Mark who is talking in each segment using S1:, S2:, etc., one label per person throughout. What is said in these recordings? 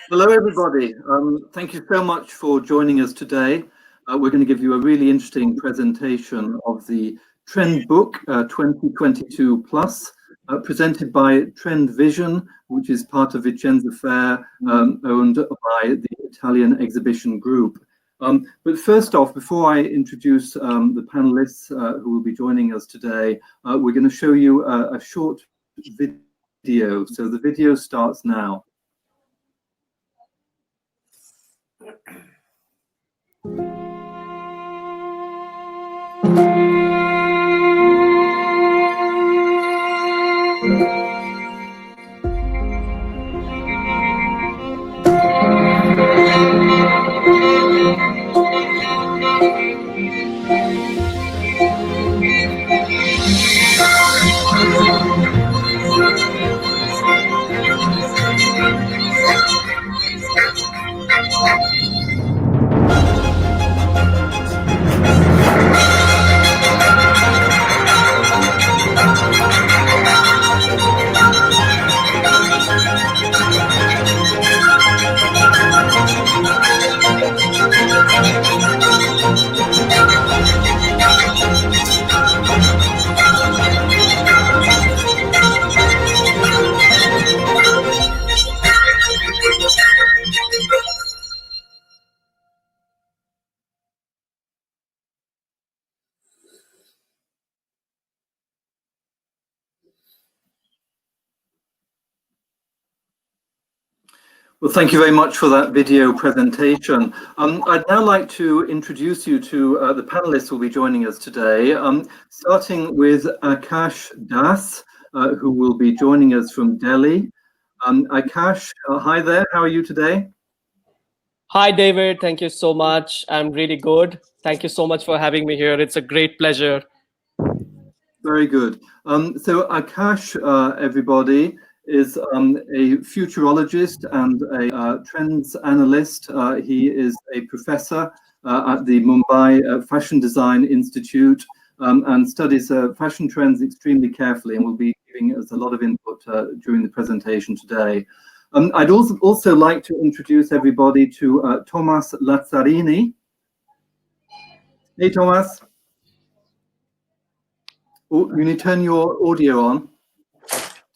S1: Hello, everybody. Thank you so much for joining us today. We're going to give you a really interesting presentation of the TrendBook 2022 Plus, presented by TrendVision, which is part of Vicenza Fair, owned by the Italian exhibition group. But first off, before I introduce the panelists who will be joining us today, we're going to show you a short video. So the video starts now. Well, thank you very much for that video presentation. I'd now like to introduce you to the panelists who will be joining us today, starting with Akash Das, who will be joining us from Delhi. Akash, hi there, how are you today?
S2: Hi, David. Thank you so much. I'm really good. Thank you so much for having me here. It's a great pleasure.
S1: Very good. So Akash, everybody, is a futurologist and a trends analyst. He is a professor at the Mumbai Fashion Design Institute and studies fashion trends extremely carefully and will be giving us a lot of input during the presentation today. I'd also like to introduce everybody to Thomas Lazzarini. Hey, Thomas. Oh, you need to turn your audio on.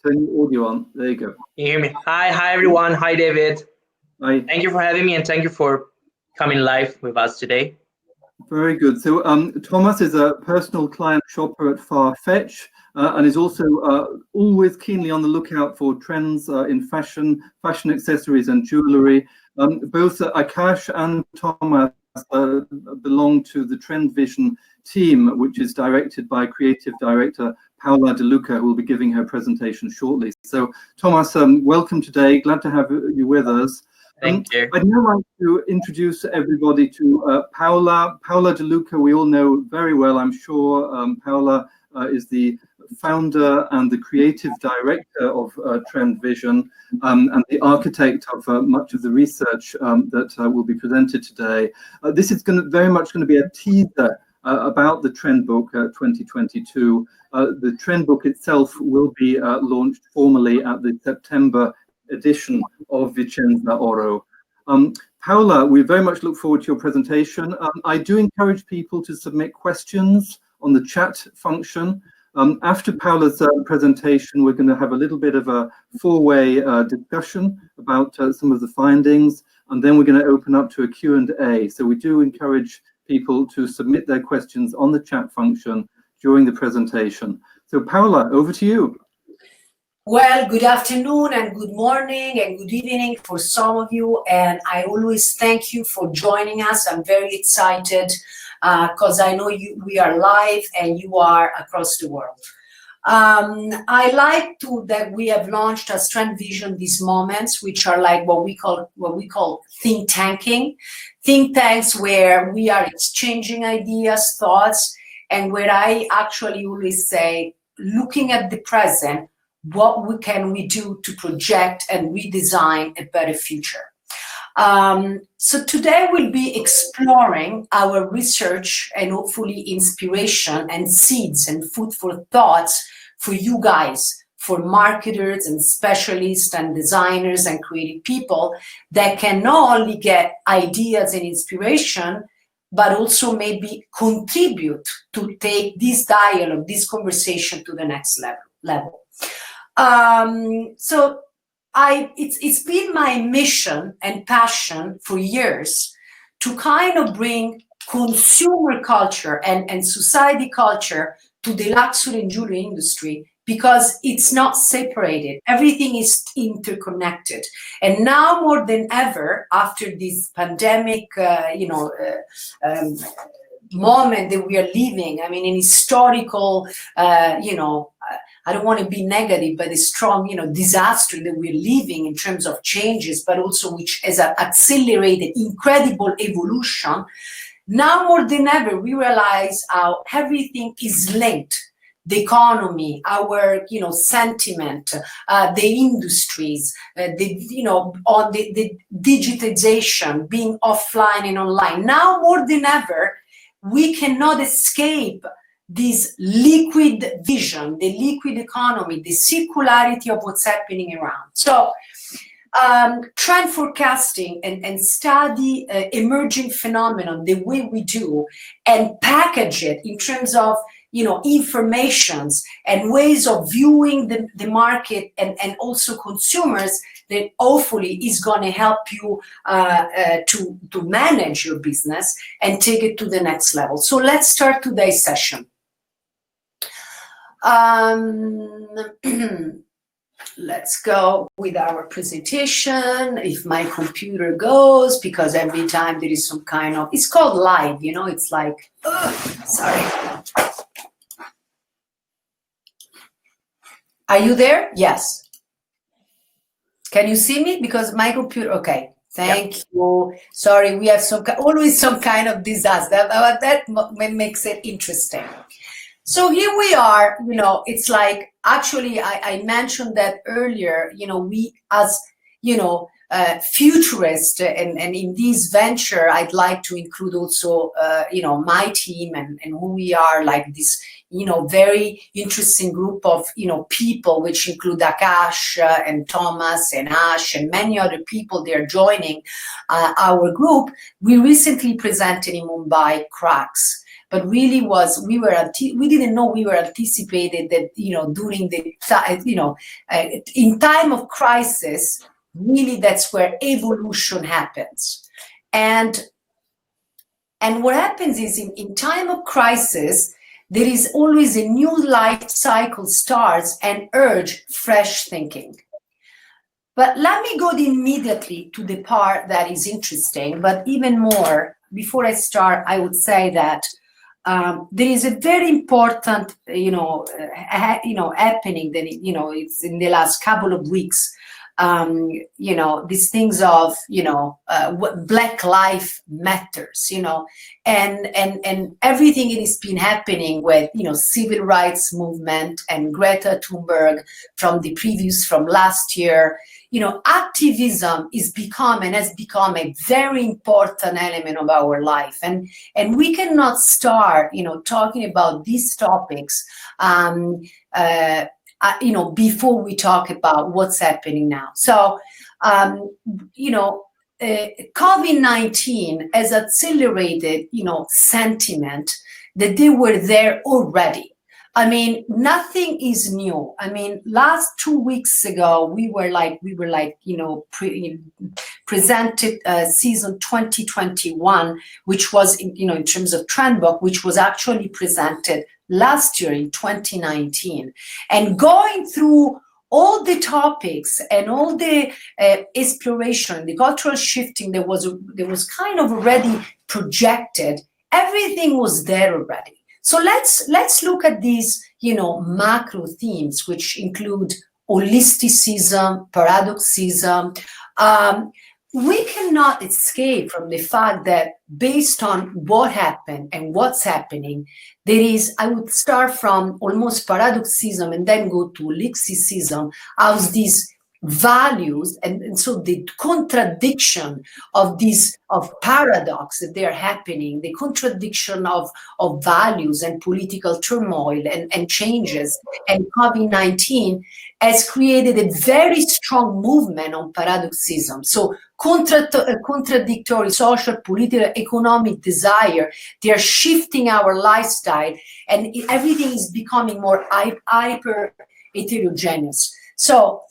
S1: Turn your audio on. There you go.
S3: Can you hear me? Hi, everyone. Hi, David.
S1: Hi.
S3: Thank you for having me, and thank you for coming live with us today.
S1: Very good. So Thomas is a personal client shopper at Farfetch and is also always keenly on the lookout for trends in fashion accessories and jewellery. Both Akash and Thomas belong to the TrendVision team, which is directed by creative director Paola De Luca, who will be giving her presentation shortly. So Thomas, welcome today. Glad to have you with us.
S3: Thank you.
S1: I'd now like to introduce everybody to Paola De Luca. We all know very well, I'm sure. Paola is the founder and the creative director of TrendVision and the architect of much of the research that will be presented today. This is very much going to be a teaser about the TrendBook 2022. The TrendBook itself will be launched formally at the September edition of Vicenza Oro. Paola, we very much look forward to your presentation. I do encourage people to submit questions on the chat function. After Paola's presentation, we're going to have a little bit of a four-way discussion about some of the findings, and then we're going to open up to a Q&A. So we do encourage people to submit their questions on the chat function during the presentation. So Paola, over to you.
S4: Well, good afternoon and good morning and good evening for some of you. And I always thank you for joining us. I'm very excited because I know we are live and you are across the world. I like that we have launched as TrendVision these moments, which are like what we call think tanking. Think tanks where we are exchanging ideas, thoughts, and where I actually always say, looking at the present, what can we do to project and redesign a better future? So today we'll be exploring our research and hopefully inspiration and seeds and food for thoughts for you guys, for marketers and specialists and designers and creative people that can not only get ideas and inspiration, but also maybe contribute to take this dialogue, this conversation to the next level. So it's been my mission and passion for years to kind of bring consumer culture and society culture to the luxury and jewelry industry, because it's not separated. Everything is interconnected. And now more than ever, after this pandemic, moment that we are living, I mean, an historical, I don't want to be negative, but a strong, disaster that we're living in terms of changes, but also which has accelerated incredible evolution. Now more than ever, we realize how everything is linked. The economy, our, sentiment, the industries, the digitization, being offline and online. Now more than ever, we cannot escape this liquid vision, the liquid economy, the circularity of what's happening around. So trend forecasting and study emerging phenomenon the way we do, and package it in terms of informations and ways of viewing the market and also consumers, that hopefully is going to help you to manage your business and take it to the next level. So let's start today's session. Let's go with our presentation. If my computer goes, because every time there is some kind of, it's called live, it's like, sorry. Are you there? Yes. Can you see me? Because my computer, okay. Thank you. Sorry, we have always some kind of disaster. That makes it interesting. So here we are, it's like, actually, I mentioned that earlier, we as, futurists, and in this venture, I'd like to include also, my team and who we are, like this, very interesting group of, people, which include Akash and Thomas and Ash and many other people. They're joining our group. We recently presented in Mumbai cracks. But really we didn't know we were anticipated that, during the, in time of crisis, really that's where evolution happens. And what happens is in time of crisis, there is always a new life cycle starts and urge fresh thinking. But let me go immediately to the part that is interesting, but even more, before I start, I would say that there is a very important, happening that, it's in the last couple of weeks, these things of, what Black Lives Matters, and everything that has been happening with, civil rights movement and Greta Thunberg from last year. Activism has become a very important element of our life, and we cannot start, talking about these topics, before we talk about what's happening now. So, COVID-19 has accelerated, sentiment that they were there already. I mean, nothing is new. I mean, last 2 weeks ago, we were presented season 2021, which was, in terms of TrendBook, which was actually presented last year in 2019. And going through all the topics and all the exploration, the cultural shifting that was kind of already projected, everything was there already. So let's look at these, macro themes, which include holisticism, paradoxism. We cannot escape from the fact that based on what happened and what's happening, there is, I would start from almost paradoxism and then go to holisticism, as this values, and so the contradiction of these, of paradox that they are happening, the contradiction of values and political turmoil and changes, and COVID-19 has created a very strong movement on paradoxism. So contradictory social, political, economic desire, they are shifting our lifestyle, and everything is becoming more hyper heterogeneous. So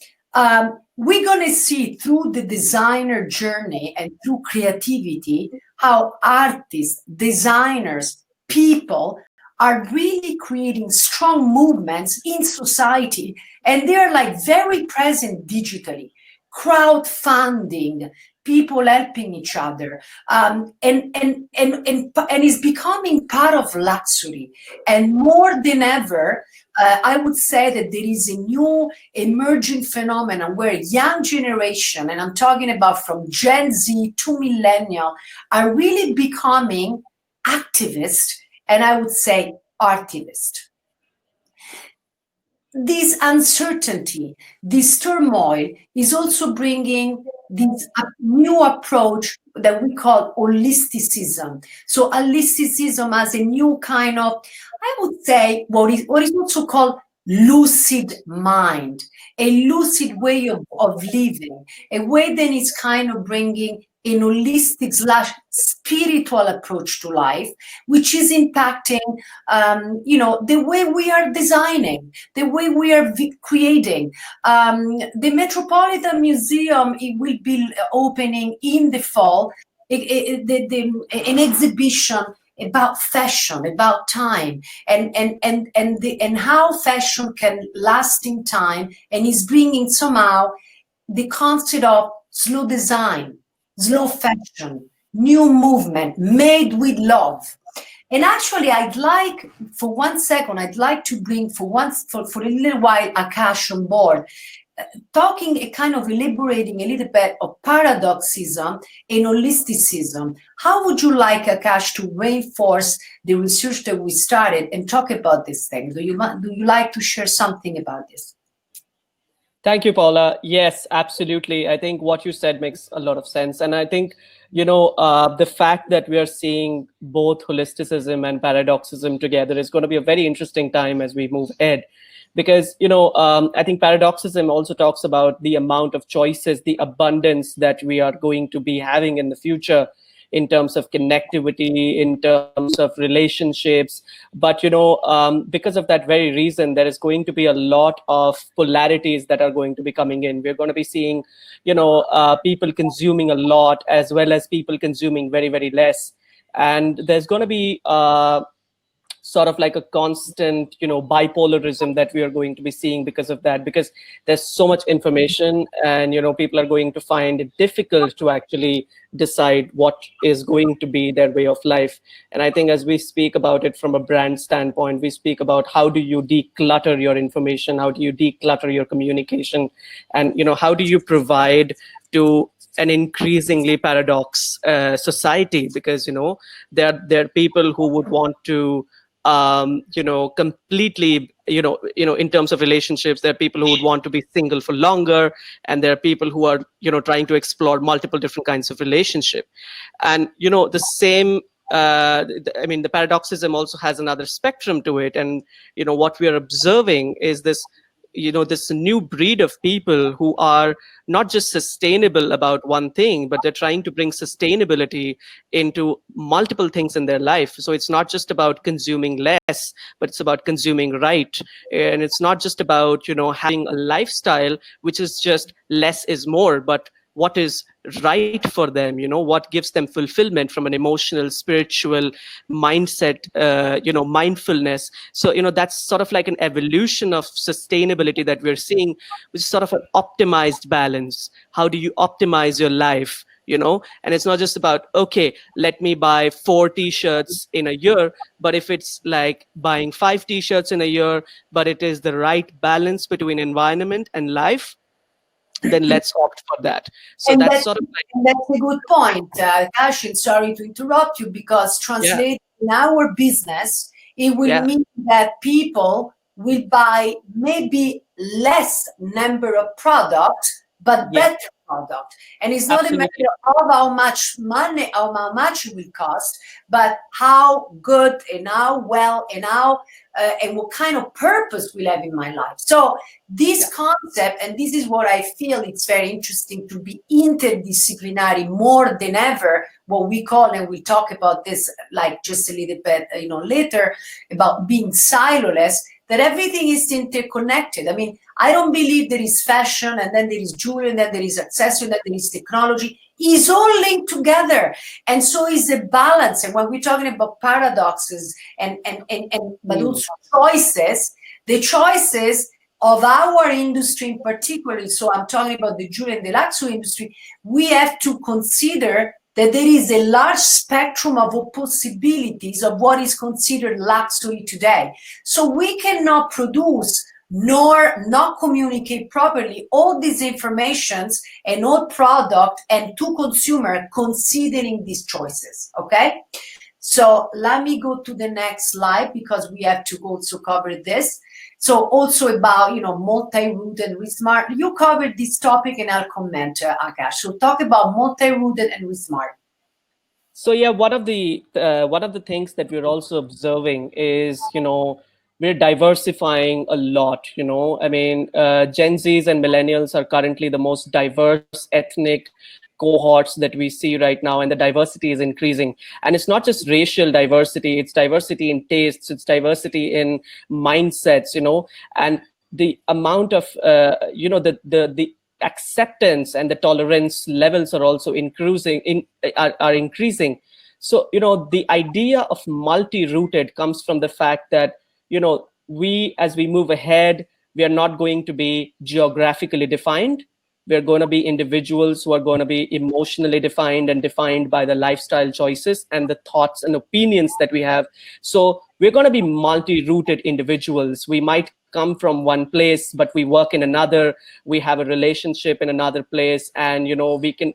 S4: we're going to see through the designer journey and through creativity how artists, designers, people are really creating strong movements in society, and they're like very present digitally. Crowdfunding, people helping each other, and is becoming part of luxury. And more than ever, I would say that there is a new emerging phenomenon where young generation, and I'm talking about from Gen Z to millennial, are really becoming activists, and I would say artivists. This uncertainty, this turmoil is also bringing this new approach that we call holisticism. So holisticism as a new kind of, I would say, what is also called lucid mind, a lucid way of living, a way that is kind of bringing a holistic / spiritual approach to life, which is impacting, the way we are designing, the way we are creating. The Metropolitan Museum, it will be opening in the fall, an exhibition about fashion, about time, and how fashion can last in time, and is bringing somehow the concept of slow design, slow fashion, new movement made with love. And actually, I'd like, for 1 second, I'd like to bring for a little while Akash on board, talking a kind of elaborating a little bit of paradoxism and holisticism. How would you like, Akash, to reinforce the research that we started and talk about this thing? Do you like to share something about this?
S2: Thank you, Paula. Yes, absolutely. I think what you said makes a lot of sense. And I think, the fact that we are seeing both holisticism and paradoxism together is going to be a very interesting time as we move ahead. Because, I think paradoxism also talks about the amount of choices, the abundance that we are going to be having in the future in terms of connectivity, in terms of relationships. But, because of that very reason, there is going to be a lot of polarities that are going to be coming in. We're going to be seeing, people consuming a lot as well as people consuming very, very less. And there's going to be sort of like a constant, bipolarism that we are going to be seeing because of that, because there's so much information, and, people are going to find it difficult to actually decide what is going to be their way of life. And I think as we speak about it from a brand standpoint, we speak about how do you declutter your information, how do you declutter your communication, and, how do you provide to an increasingly paradox society, because, there are people who would want to completely, in terms of relationships, there are people who would want to be single for longer, and there are people who are, trying to explore multiple different kinds of relationship. And, the same, the paradoxism also has another spectrum to it. And, what we are observing is this, this new breed of people who are not just sustainable about one thing, but they're trying to bring sustainability into multiple things in their life. So it's not just about consuming less, but it's about consuming right. And it's not just about, having a lifestyle which is just less is more, but what is right for them, what gives them fulfillment from an emotional, spiritual mindset, mindfulness. So, that's sort of like an evolution of sustainability that we're seeing, which is sort of an optimized balance. How do you optimize your life? And it's not just about, okay, let me buy 4 t-shirts in a year, but if it's like buying 5 t-shirts in a year, but it is the right balance between environment and life, then let's opt for that. So that's sort of like,
S4: that's a good point, Akash. Sorry to interrupt you, because translated in our business, it will mean that people will buy maybe less number of products, but better product. And it's not a matter of how much money, how much it will cost, but how good and how well and how and what kind of purpose will have in my life. So this concept, and this is what I feel it's very interesting to be interdisciplinary more than ever, what we call, and we'll talk about this like just a little bit, later, about being siloless, that everything is interconnected. I mean, I don't believe there is fashion and then there is jewelry and then there is accessory and then there is technology. It's all linked together. And so is a balance. And when we're talking about paradoxes but also choices, the choices of our industry in particular, so I'm talking about the jewelry and the luxury industry, we have to consider that there is a large spectrum of possibilities of what is considered luxury today. So we cannot produce nor not communicate properly all these informations and all product and to consumer considering these choices, okay? So let me go to the next slide because we have to also cover this. So also about, multi-rooted and smart. You covered this topic and I'll comment, Akash. So talk about multi-rooted and smart.
S2: So yeah, one of the things that we're also observing is, we're diversifying a lot. I mean, Gen Zs and millennials are currently the most diverse ethnic cohorts that we see right now, and the diversity is increasing. And it's not just racial diversity, it's diversity in tastes, it's diversity in mindsets, and the amount of the acceptance and the tolerance levels are also increasing. So the idea of multi-rooted comes from the fact that we, as we move ahead, we are not going to be geographically defined. We're going to be individuals who are going to be emotionally defined and defined by the lifestyle choices and the thoughts and opinions that we have. So we're going to be multi-rooted individuals. We might come from one place, but we work in another. We have a relationship in another place, and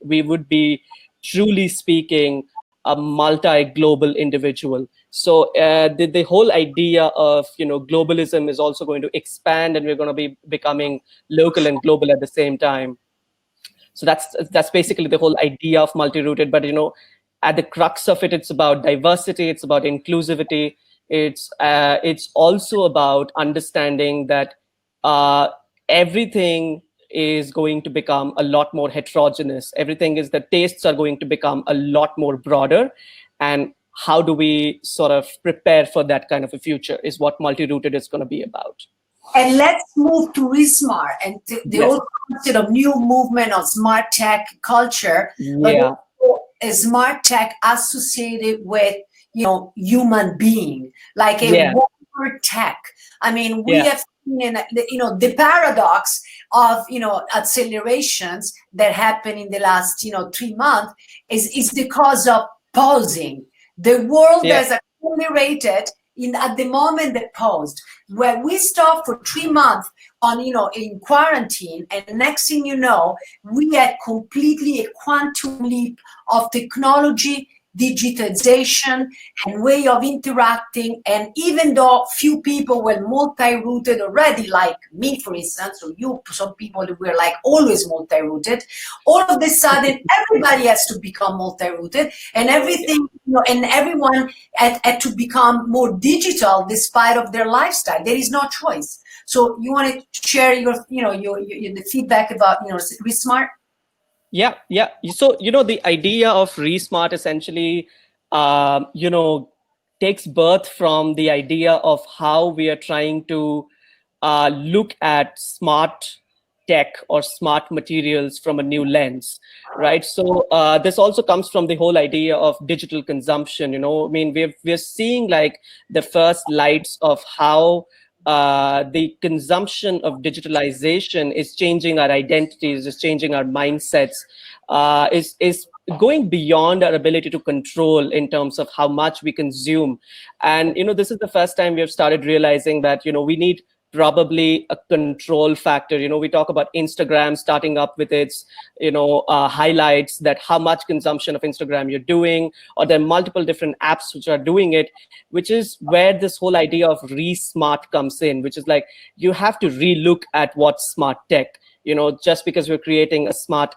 S2: we would be, truly speaking, a multi-global individual. So the whole idea of globalism is also going to expand, and we're going to be becoming local and global at the same time. So that's basically the whole idea of multi-rooted. But at the crux of it, it's about diversity, it's about inclusivity. It's also about understanding that everything is going to become a lot more heterogeneous. The tastes are going to become a lot more broader. And how do we sort of prepare for that kind of a future is what multi-rooted is going to be about.
S4: And let's move to Resmart and the whole concept of new movement of smart tech culture, but also a smart tech associated with human being, like a warmer tech. I mean, we have seen the paradox of accelerations that happened in the last 3 months is the cause of pausing. The world has accelerated at the moment that paused, where we stopped for 3 months in quarantine, and next thing you know, we had completely a quantum leap of technology, digitization, and way of interacting. And even though few people were multi-rooted already, like me, for instance, or you, some people were like always multi-rooted, all of a sudden everybody has to become multi-rooted, and everything, and everyone had to become more digital despite of their lifestyle. There is no choice. So you want to share your the feedback about Resmart?
S2: Yeah. So, the idea of Resmart essentially, takes birth from the idea of how we are trying to look at smart tech or smart materials from a new lens, right? So this also comes from the whole idea of digital consumption. I mean, we're seeing like the first lights of how the consumption of digitalization is changing our identities, is changing our mindsets, is going beyond our ability to control in terms of how much we consume. And this is the first time we have started realizing that we need probably a control factor. We talk about Instagram starting up with its, highlights that how much consumption of Instagram you're doing, or there are multiple different apps which are doing it, which is where this whole idea of re-smart comes in, which is like, you have to relook at what smart tech, just because we're creating a smart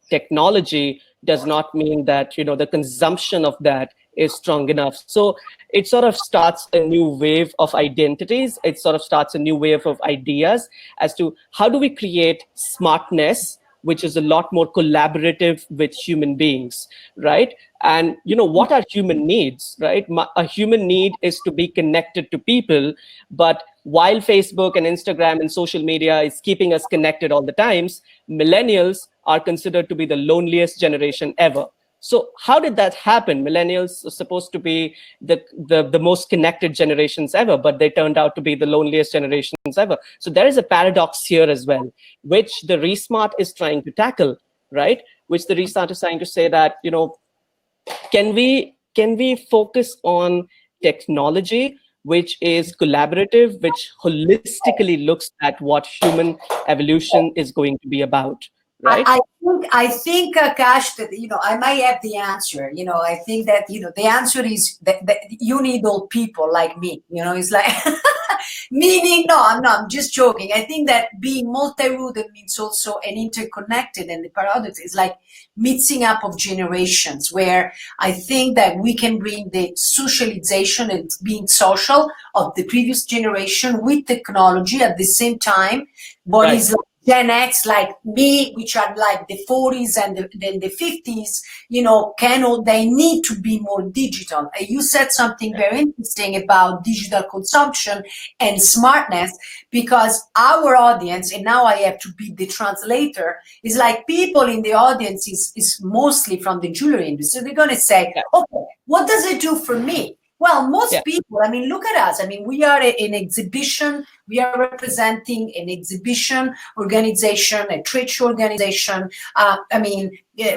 S2: technology does not mean that, the consumption of that is strong enough. So it sort of starts a new wave of identities. It sort of starts a new wave of ideas as to how do we create smartness, which is a lot more collaborative with human beings, right? And, what are human needs, right? A human need is to be connected to people, but while Facebook and Instagram and social media is keeping us connected all the times, millennials are considered to be the loneliest generation ever. So how did that happen? Millennials are supposed to be the most connected generations ever, but they turned out to be the loneliest generations ever. So there is a paradox here as well, which the Resmart is trying to tackle, right? Which the Resmart is trying to say that, can we focus on technology which is collaborative, which holistically looks at what human evolution is going to be about, right?
S4: I think, Akash, that I might have the answer. I think that the answer is that you need old people like me. It's like meaning. No, I'm just joking. I think that being multi-rooted means also an interconnected, and the paradox is like mixing up of generations, where I think that we can bring the socialization and being social of the previous generation with technology at the same time. What
S2: Right.
S4: is like Gen X, like me, which are like the 40s and then the 50s, they need to be more digital. You said something very interesting about digital consumption and smartness, because our audience, and now I have to be the translator, is like people in the audience is mostly from the jewelry industry. They're going to say, okay, what does it do for me? Well, most people, look at us. We are an exhibition. We are representing an exhibition organization, a trade show organization,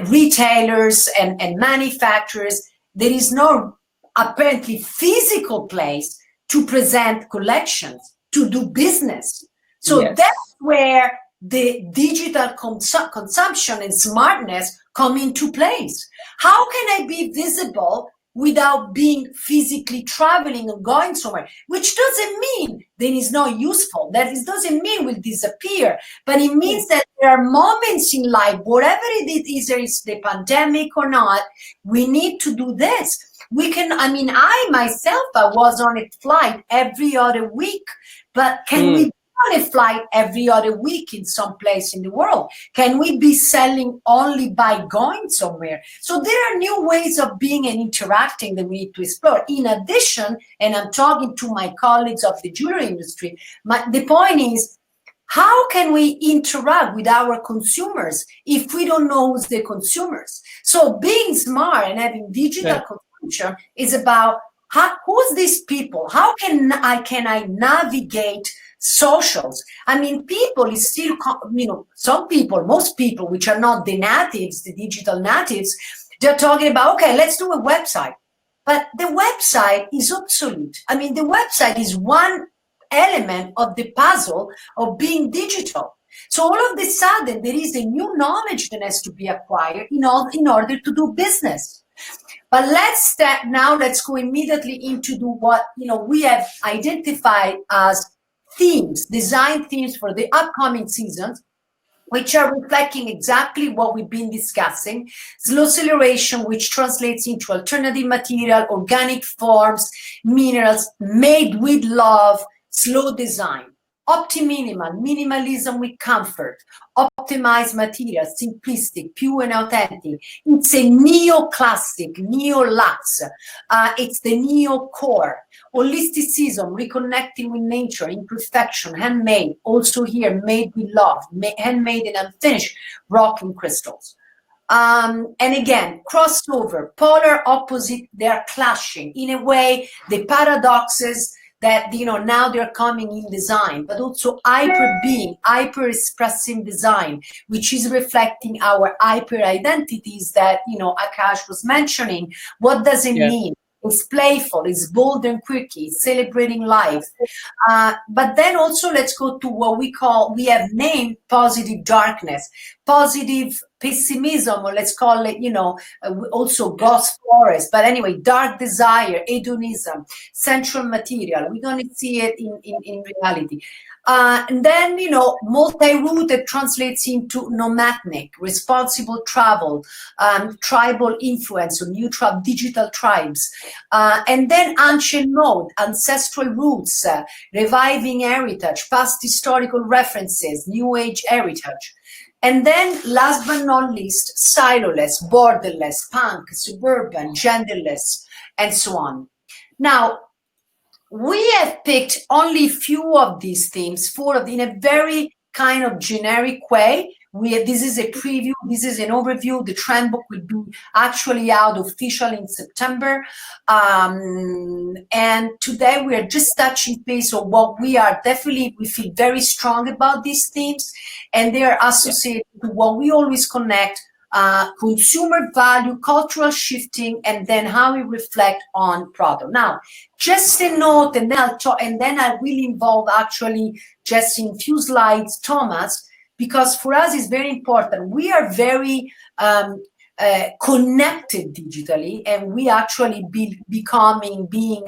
S4: retailers and manufacturers. There is no apparently physical place to present collections, to do business. So that's where the digital consumption and smartness come into place. How can I be visible without being physically traveling and going somewhere? Which doesn't mean then it's not useful. That doesn't mean will disappear, but it means that there are moments in life, whatever it is, there is the pandemic or not, we need to do this. We can, I myself, I was on a flight every other week, but can we on a flight every other week in some place in the world? Can we be selling only by going somewhere? So there are new ways of being and interacting that we need to explore. In addition, and I'm talking to my colleagues of the jewelry industry, the point is, how can we interact with our consumers if we don't know who's the consumers? So being smart and having digital consumption is about who's these people? How can I navigate socials? People is still, some people, most people, which are not the natives, the digital natives, they're talking about, okay, let's do a website. But the website is obsolete. The website is one element of the puzzle of being digital. So all of a sudden, there is a new knowledge that has to be acquired in order to do business. But let's go immediately into what we have identified as themes, design themes for the upcoming seasons, which are reflecting exactly what we've been discussing. Slow acceleration, which translates into alternative material, organic forms, minerals, made with love, slow design. Opti-minimal, minimalism with comfort, optimized materials, simplistic, pure and authentic. It's a neoclassic, neo-luxe. It's the neo-core. Holisticism, reconnecting with nature, imperfection, handmade. Also here, made with love, handmade and unfinished, rock and crystals. And again, crossover, polar opposite, they're clashing. In a way, the paradoxes that, now they're coming in design, but also hyper-expressive design, which is reflecting our hyper-identities that, Akash was mentioning. What does it mean? it's playful, it's bold and quirky, it's celebrating life. But then also let's go to what we have named positive darkness, positive pessimism, or let's call it, also ghost forest. But anyway, dark desire, hedonism, sensual material. We're going to see it in reality. And then, multi-rooted translates into nomadic, responsible travel, tribal influence, or neutral digital tribes. And then ancient mode, ancestral roots, reviving heritage, past historical references, new age heritage. And then last but not least, siloless, borderless, punk, suburban, genderless, and so on. Now, we have picked only few of these themes, 4 of them, in a very kind of generic way. This is a preview, this is an overview. The trend book will be actually out officially in September. And today we are just touching base on what we feel very strong about these themes, and they are associated to what we always connect, consumer value, cultural shifting, and then how we reflect on product. Now, just a note, and then I will involve actually just in few slides, Thomas, because for us it's very important. We are very connected digitally, and we actually being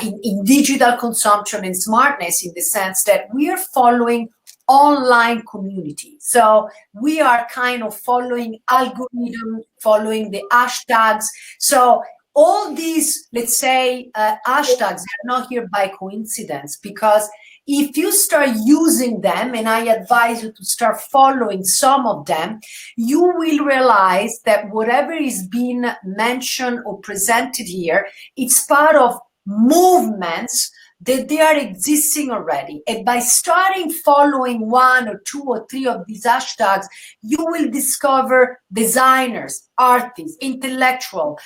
S4: in digital consumption and smartness, in the sense that we are following online community. So we are kind of following algorithm, following the hashtags. So all these, let's say, hashtags are not here by coincidence, because if you start using them, and I advise you to start following some of them, you will realize that whatever is being mentioned or presented here, it's part of movements that they are existing already. And by starting following 1 or 2 or 3 of these hashtags, you will discover designers, artists, intellectual,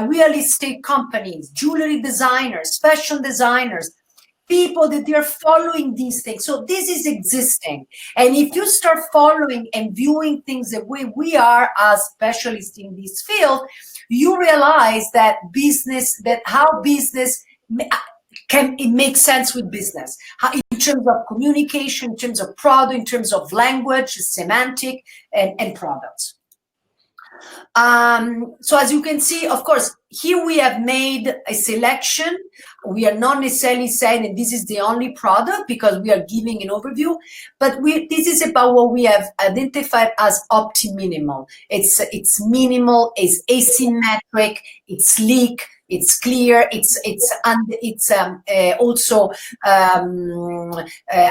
S4: real estate companies, jewelry designers, fashion designers, people that they are following these things. So this is existing. And if you start following and viewing things the way we are as specialists in this field, you realize that how business it makes sense with business, in terms of communication, in terms of product, in terms of language, semantic, and products. So as you can see, of course, here we have made a selection. We are not necessarily saying that this is the only product, because we are giving an overview, but this is about what we have identified as opti-minimal. It's minimal, it's asymmetric, it's sleek, it's clear, it's also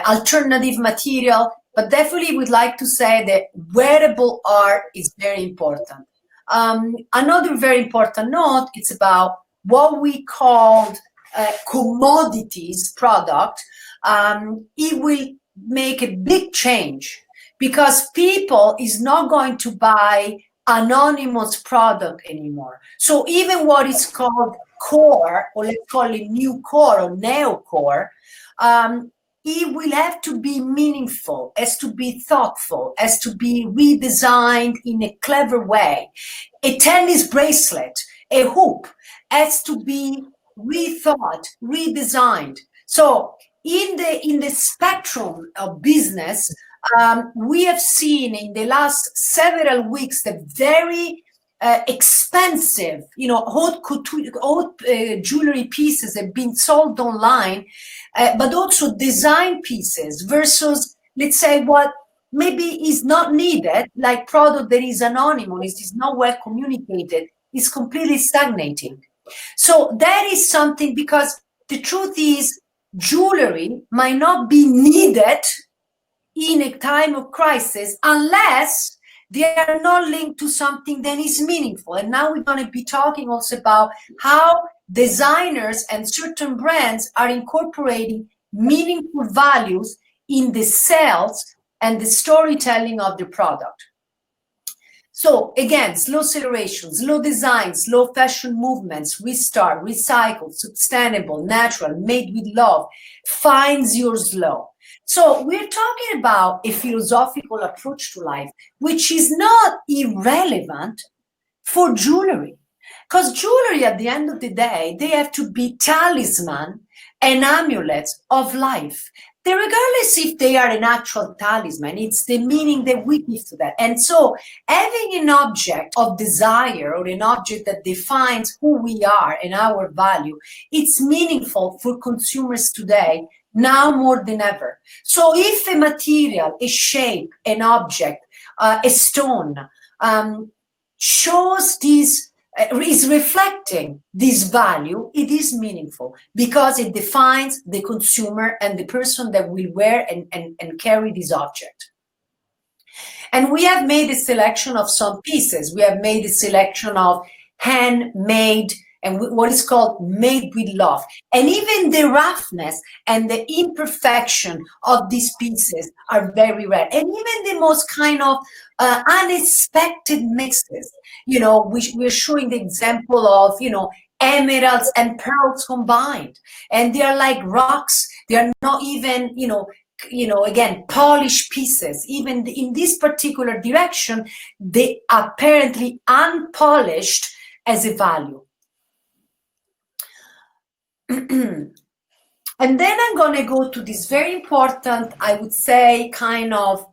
S4: alternative material. But definitely would like to say that wearable art is very important. Another very important note, it's about what we called commodities product. It will make a big change, because people is not going to buy anonymous product anymore. So even what is called core, or let's call it new core or neo core, it will have to be meaningful, has to be thoughtful, has to be redesigned in a clever way. A tennis bracelet, a hoop, has to be rethought, redesigned. So in the spectrum of business, we have seen in the last several weeks that very expensive, haute jewelry pieces have been sold online, but also design pieces versus, let's say, what maybe is not needed, like product that is anonymous, is not well communicated, is completely stagnating. So that is something, because the truth is, jewelry might not be needed in a time of crisis unless they are not linked to something that is meaningful. And now we're going to be talking also about how designers and certain brands are incorporating meaningful values in the sales and the storytelling of the product. So again, slow acceleration, slow design, slow fashion movements, restart, recycle, sustainable, natural, made with love, finds your slow. So we're talking about a philosophical approach to life, which is not irrelevant for jewelry. Because jewelry, at the end of the day, they have to be talisman and amulets of life. Regardless if they are an actual talisman, it's the meaning that we give to that. And so having an object of desire or an object that defines who we are and our value, it's meaningful for consumers today, now more than ever. So if a material, a shape, an object, a stone, shows these, is reflecting this value, it is meaningful because it defines the consumer and the person that will wear and carry this object. And we have made a selection of some pieces. We have made a selection of handmade and what is called made with love. And even the roughness and the imperfection of these pieces are very rare. And even the most kind of unexpected mixes, you know, we're showing the example of, you know, emeralds and pearls combined. And they are like rocks. They are not even, you know, again, polished pieces. Even in this particular direction, they apparently unpolished as a value. And then I'm going to go to this very important, I would say, kind of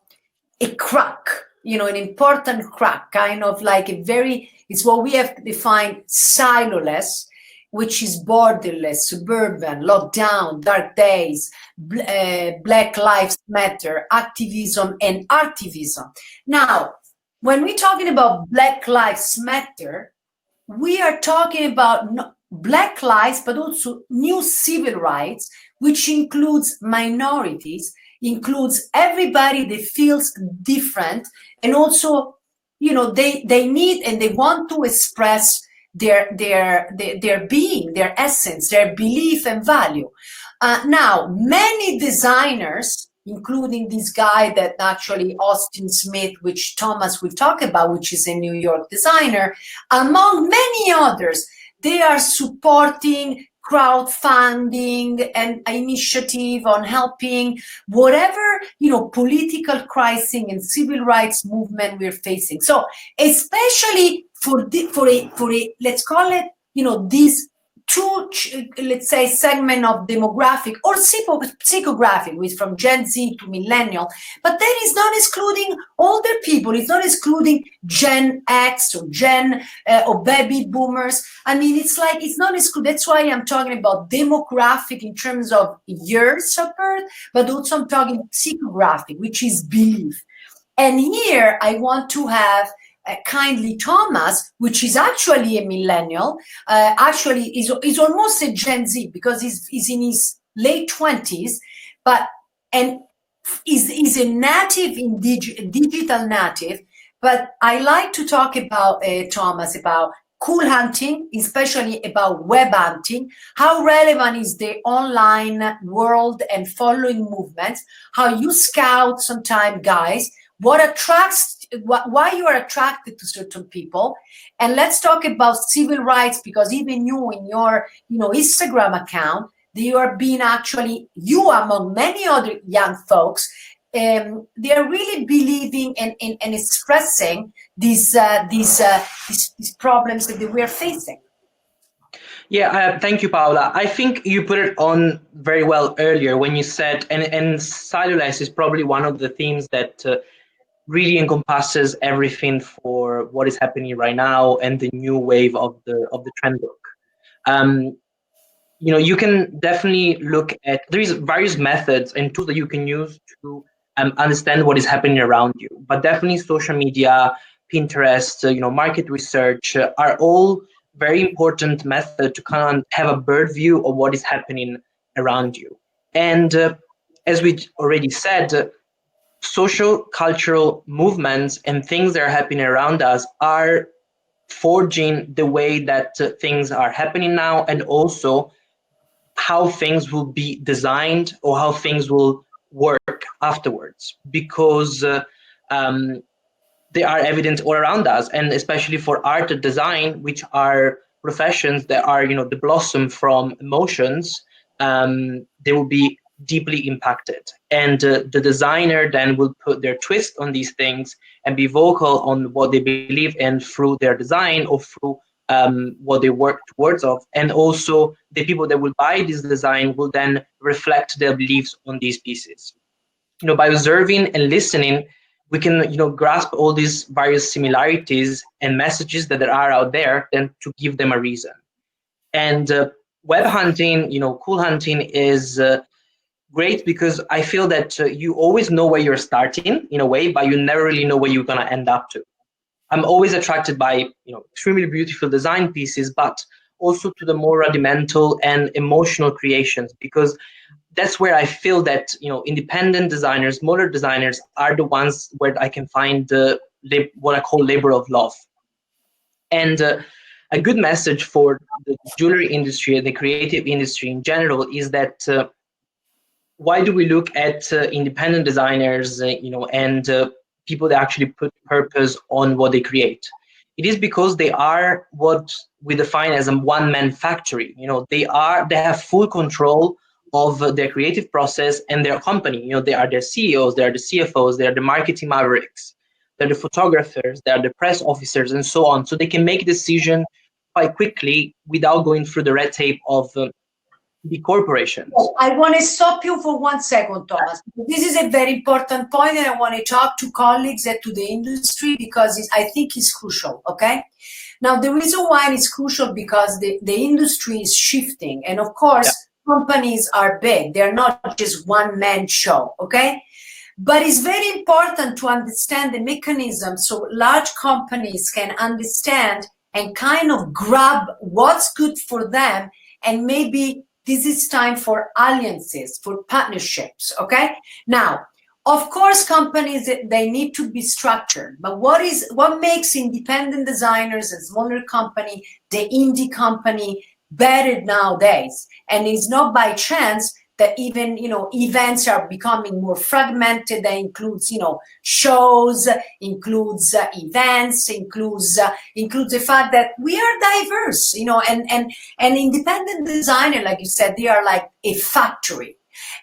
S4: a crack, you know, an important crack, kind of like a very, it's what we have defined siloless, which is borderless, suburban, lockdown, dark days, Black Lives Matter, activism, and artivism. Now, when we're talking about Black Lives Matter, we are talking about Black lives, but also new civil rights, which includes minorities, includes everybody that feels different, and also, you know, they need and they want to express their being, their essence, their belief and value. Now, many designers, including this guy that actually Austin Smith, which Thomas will talk about, which is a New York designer, among many others, they are supporting crowdfunding and initiative on helping whatever, you know, political crisis and civil rights movement we're facing. So especially for a let's call it, you know, these two, let's say, segment of demographic or psychographic, with from Gen Z to millennial, but then it's not excluding older people. It's not excluding Gen X or Gen or baby boomers. I mean, it's like, it's not excluded. That's why I'm talking about demographic in terms of years of birth, but also I'm talking psychographic, which is belief. And here I want to have kindly Thomas, which is actually a millennial, actually is almost a Gen Z because he's in his late 20s, but and is a native in digital native. But I like to talk about Thomas about cool hunting, especially about web hunting, how relevant is the online world and following movements, how you scout sometimes guys, what attracts, why you are attracted to certain people. And let's talk about civil rights, because even you in your, you know, Instagram account, you are being actually, you among many other young folks, they are really believing and expressing these problems that we are facing.
S3: Yeah, thank you, Paola. I think you put it on very well earlier when you said, and cellulose is probably one of the themes that really encompasses everything for what is happening right now and the new wave of the TrendBook. You know, you can definitely look at, there is various methods and tools that you can use to understand what is happening around you. But definitely social media, Pinterest, you know, market research are all very important methods to kind of have a bird view of what is happening around you. And as we already said, social cultural movements and things that are happening around us are forging the way that things are happening now, and also how things will be designed or how things will work afterwards, because they are evident all around us, and especially for art and design, which are professions that are, you know, the blossom from emotions, they will be deeply impacted. And the designer then will put their twist on these things and be vocal on what they believe in through their design or through what they work towards of, and also the people that will buy this design will then reflect their beliefs on these pieces. By observing and listening, we can grasp all these various similarities and messages that are out there, then to give them a reason. And web hunting, cool hunting is great because I feel that you always know where you're starting in a way, but you never really know where you're going to end up to. I'm always attracted by extremely beautiful design pieces, but also to the more rudimental and emotional creations, because that's where I feel that independent designers, smaller designers, are the ones where I can find what I call labor of love. And a good message for the jewelry industry and the creative industry in general is that why do we look at independent designers, and people that actually put purpose on what they create? It is because they are what we define as a one-man factory. They have full control of their creative process and their company. They are their CEOs, they are the CFOs, they are the marketing mavericks, they're the photographers, they are the press officers, and so on. So they can make decisions quite quickly without going through the red tape of the corporations.
S4: I want to stop you for 1 second, Thomas. This is a very important point, and I want to talk to colleagues and to the industry because I think it's crucial, okay? Now, the reason why it's crucial because the industry is shifting, and of course, companies are big. They're not just one-man show, okay? But it's very important to understand the mechanism so large companies can understand and kind of grab what's good for them, and maybe this is time for alliances, for partnerships, okay? Now, of course, companies, they need to be structured, but what makes independent designers, a smaller company, the indie company, better nowadays? And it's not by chance that even, events are becoming more fragmented. That includes, shows, includes events, includes the fact that we are diverse, and independent designer, like you said, they are like a factory.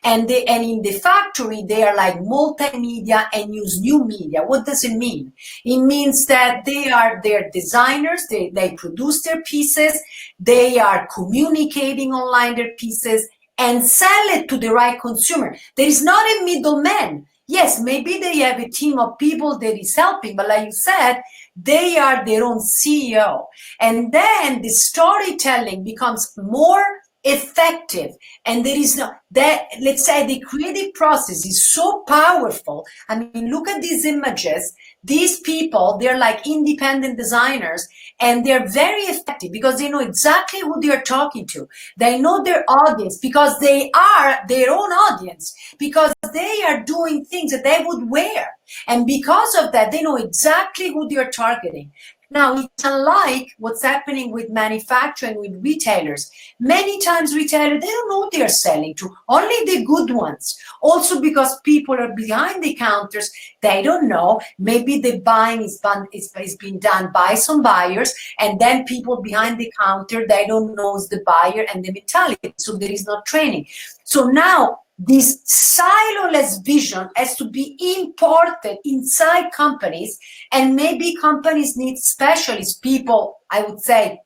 S4: And in the factory, they are like multimedia and use new media. What does it mean? It means that they're designers, they produce their pieces, they are communicating online their pieces, and sell it to the right consumer. There is not a middleman. Yes, maybe they have a team of people that is helping, but like you said, they are their own CEO. And then the storytelling becomes more effective, and there is let's say the creative process is so powerful. I mean, look at these images. These people, they're like independent designers, and they're very effective because they know exactly who they are talking to. They know their audience because they are their own audience, because they are doing things that they would wear, and because of that, they know exactly who they are targeting. Now, it's unlike what's happening with manufacturing, with retailers. Many times retailers, they don't know what they're selling to, only the good ones. Also because people are behind the counters, they don't know. Maybe the buying is being done by some buyers, and then people behind the counter, they don't know the buyer and the mentality, so there is no training. So now, this siloless vision has to be imported inside companies, and maybe companies need specialist people, I would say,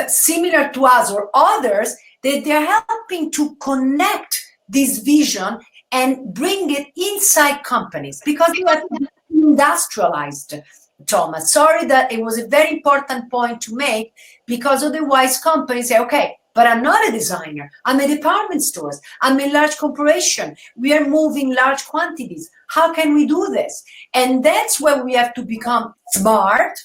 S4: similar to us or others, that they're helping to connect this vision and bring it inside companies, because they are industrialized. Thomas, sorry, that it was a very important point to make, because otherwise companies say, okay, but I'm not a designer. I'm a department stores. I'm a large corporation. We are moving large quantities. How can we do this? And that's where we have to become smart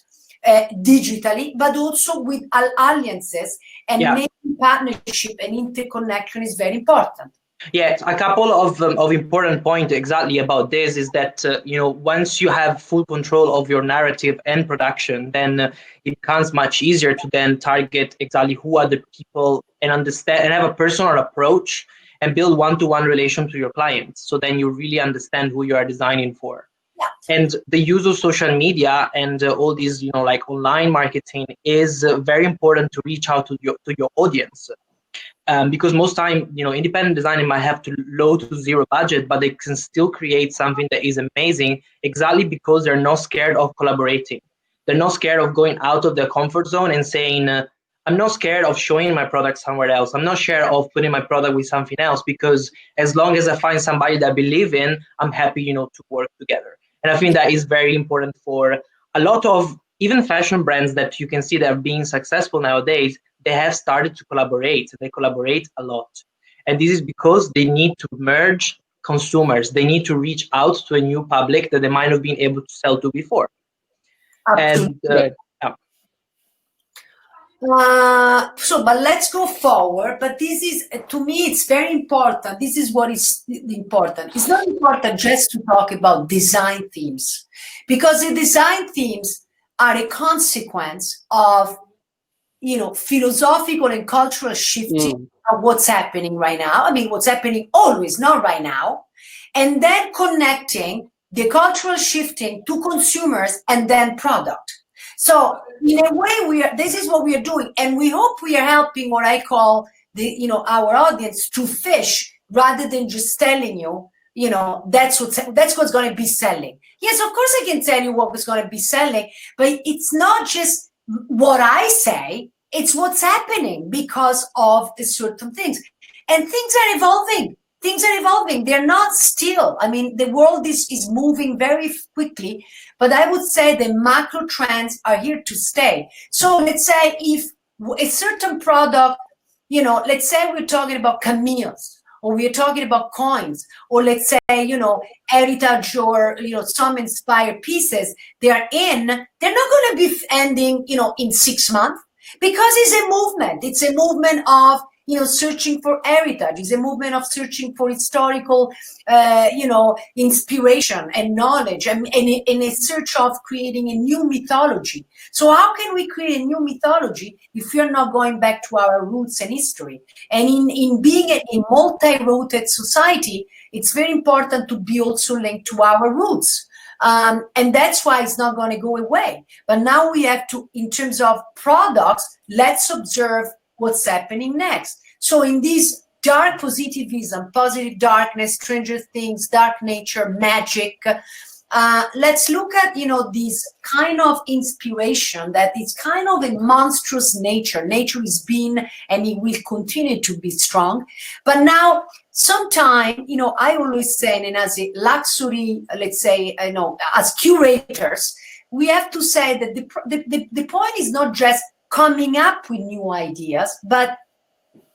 S4: digitally, but also with alliances, and making partnership and interconnection is very important.
S3: Yeah, a couple of important points exactly about this is that, once you have full control of your narrative and production, then it becomes much easier to then target exactly who are the people and understand and have a personal approach and build one-to-one relation to your clients. So then you really understand who you are designing for.
S4: Yeah.
S3: And the use of social media and all these, like online marketing is very important to reach out to your audience. Because most time, independent designer might have low to zero budget, but they can still create something that is amazing exactly because they're not scared of collaborating. They're not scared of going out of their comfort zone and saying, I'm not scared of showing my product somewhere else. I'm not scared of putting my product with something else, because as long as I find somebody that I believe in, I'm happy, to work together. And I think that is very important for a lot of even fashion brands that you can see that are being successful nowadays. They have started to collaborate. They collaborate a lot. And this is because they need to merge consumers. They need to reach out to a new public that they might have been able to sell to before.
S4: Absolutely.
S3: And
S4: but let's go forward. But this is, to me, it's very important. This is what is important. It's not important just to talk about design themes, because the design themes are a consequence of, philosophical and cultural shifting of what's happening right now. I mean, what's happening always, not right now. And then connecting the cultural shifting to consumers and then product. So in a way, this is what we are doing, and we hope we are helping what I call our audience to fish, rather than just telling you, that's what's going to be selling. Yes, of course I can tell you what was going to be selling, but it's not just what I say; it's what's happening because of the certain things, and things are evolving. Things are evolving. They're not still. I mean, the world is moving very quickly, but I would say the macro trends are here to stay. So let's say if a certain product, let's say we're talking about cameos, or we're talking about coins, or let's say, heritage, or, some inspired pieces, they're not going to be ending, in 6 months, because it's a movement. It's a movement of, searching for heritage. It's a movement of searching for historical, inspiration and knowledge, and in a search of creating a new mythology. So how can we create a new mythology if we're not going back to our roots and history? And in being a multi-rooted society, it's very important to be also linked to our roots. And that's why it's not going to go away. But now we have to, in terms of products, let's observe what's happening next. So in this dark positivism, positive darkness, Stranger Things, dark nature, magic, let's look at, this kind of inspiration that is kind of a monstrous nature. Nature is being, and it will continue to be strong. But now, sometimes, I always say, and as a luxury, let's say, as curators, we have to say that the point is not just coming up with new ideas, but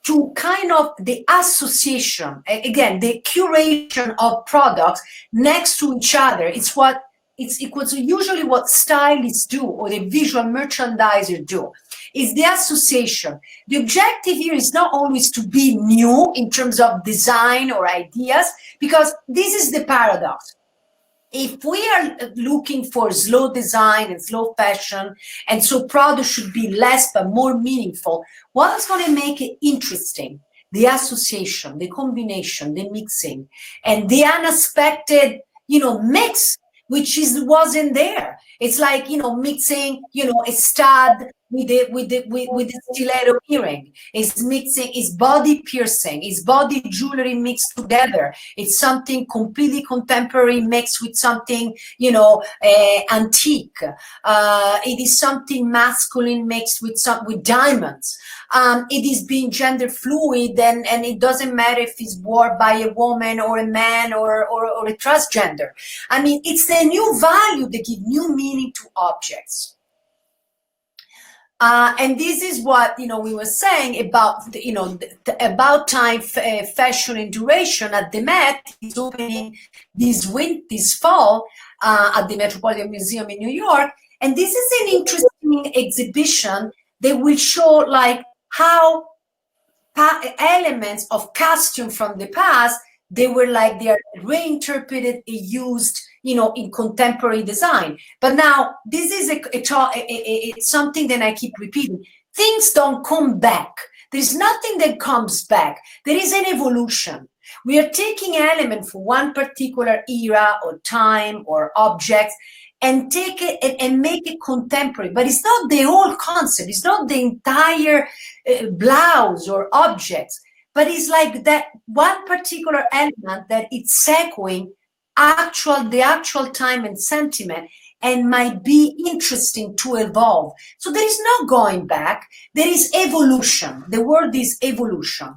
S4: to kind of the association, again, the curation of products next to each other. It's usually what stylists do, or the visual merchandiser do, is the association. The objective here is not always to be new in terms of design or ideas, because this is the paradox. If we are looking for slow design and slow fashion, and so product should be less but more meaningful, what is going to make it interesting? The association, the combination, the mixing, and the unexpected, mix, which wasn't there. It's like, mixing, a stud with the stiletto earring. It's mixing, it's body piercing, it's body jewelry mixed together. It's something completely contemporary mixed with something, antique. It is something masculine mixed with diamonds. It is being gender fluid, and it doesn't matter if it's worn by a woman or a man or a transgender. I mean, it's the new value that give new meaning to objects. And this is what, we were saying about, about time fashion and duration at the Met is opening this fall at the Metropolitan Museum in New York. And this is an interesting exhibition that will show like how elements of costume from the past, they are reinterpreted and used, in contemporary design. But now this is it's something that I keep repeating. Things don't come back. There's nothing that comes back. There is an evolution. We are taking elements from one particular era or time or objects and take it and make it contemporary. But it's not the whole concept. It's not the entire blouse or objects. But it's like that one particular element that it's echoing the actual time and sentiment, and might be interesting to evolve. So there is no going back. There is evolution. The word is evolution.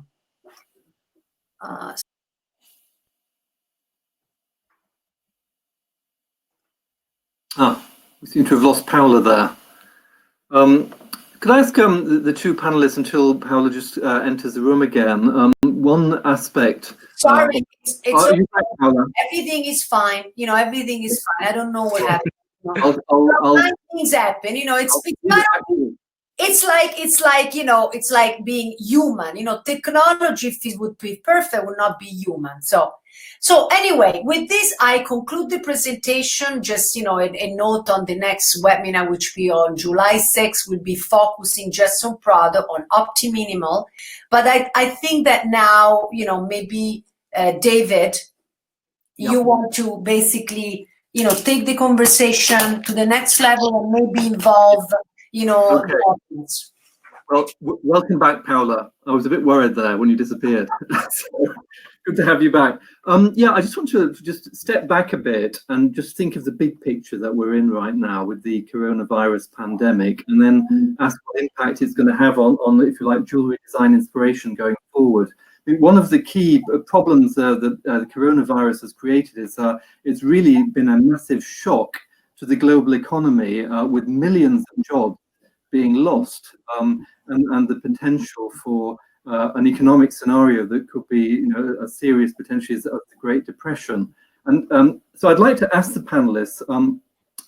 S1: We seem to have lost Paola there. Could I ask the two panelists, until Paola just enters the room again, one aspect.
S4: Sorry, it's okay.
S1: Back,
S4: everything is fine. You know, everything is fine. I don't know what happened. Things happen. You know, it's like, you know, it's like being human. You know, technology, if it would be perfect, would not be human. So anyway, with this, I conclude the presentation. Just, you know, a note on the next webinar, which will be on July 6th, will be focusing just on product, on OptiMinimal. But I think that now, you know, maybe David, you want to basically, you know, take the conversation to the next level and maybe involve, you know, the audience.
S1: Well, welcome back, Paola. I was a bit worried there when you disappeared. So, good to have you back. Yeah, I just want to just step back a bit and just think of the big picture that we're in right now with the coronavirus pandemic, and then ask what impact it's going to have on, if you like, jewelry design inspiration going forward. I mean, one of the key problems that the coronavirus has created is it's really been a massive shock to the global economy, with millions of jobs being lost, and the potential for an economic scenario that could be, you know, a serious potentially of the Great Depression. And so I'd like to ask the panelists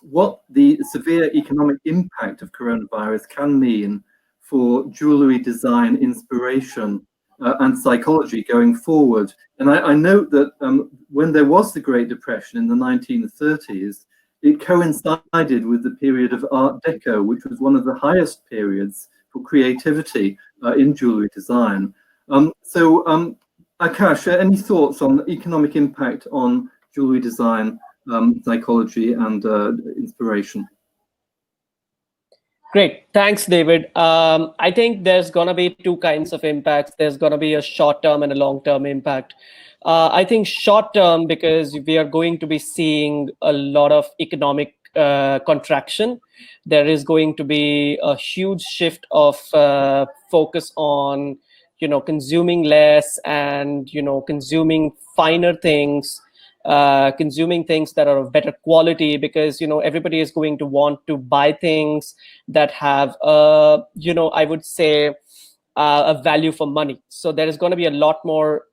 S1: what the severe economic impact of coronavirus can mean for jewelry design inspiration and psychology going forward. And I note that when there was the Great Depression in the 1930s, it coincided with the period of Art Deco, which was one of the highest periods for creativity in jewelry design. Akash, any thoughts on the economic impact on jewelry design, psychology, and inspiration?
S2: Great, thanks, David. I think there's going to be two kinds of impacts. There's going to be a short-term and a long-term impact. I think short-term, because we are going to be seeing a lot of economic contraction. There is going to be a huge shift of focus on, you know, consuming less and, you know, consuming finer things, consuming things that are of better quality, because, you know, everybody is going to want to buy things that have, you know, I would say, a value for money. So there is going to be a lot more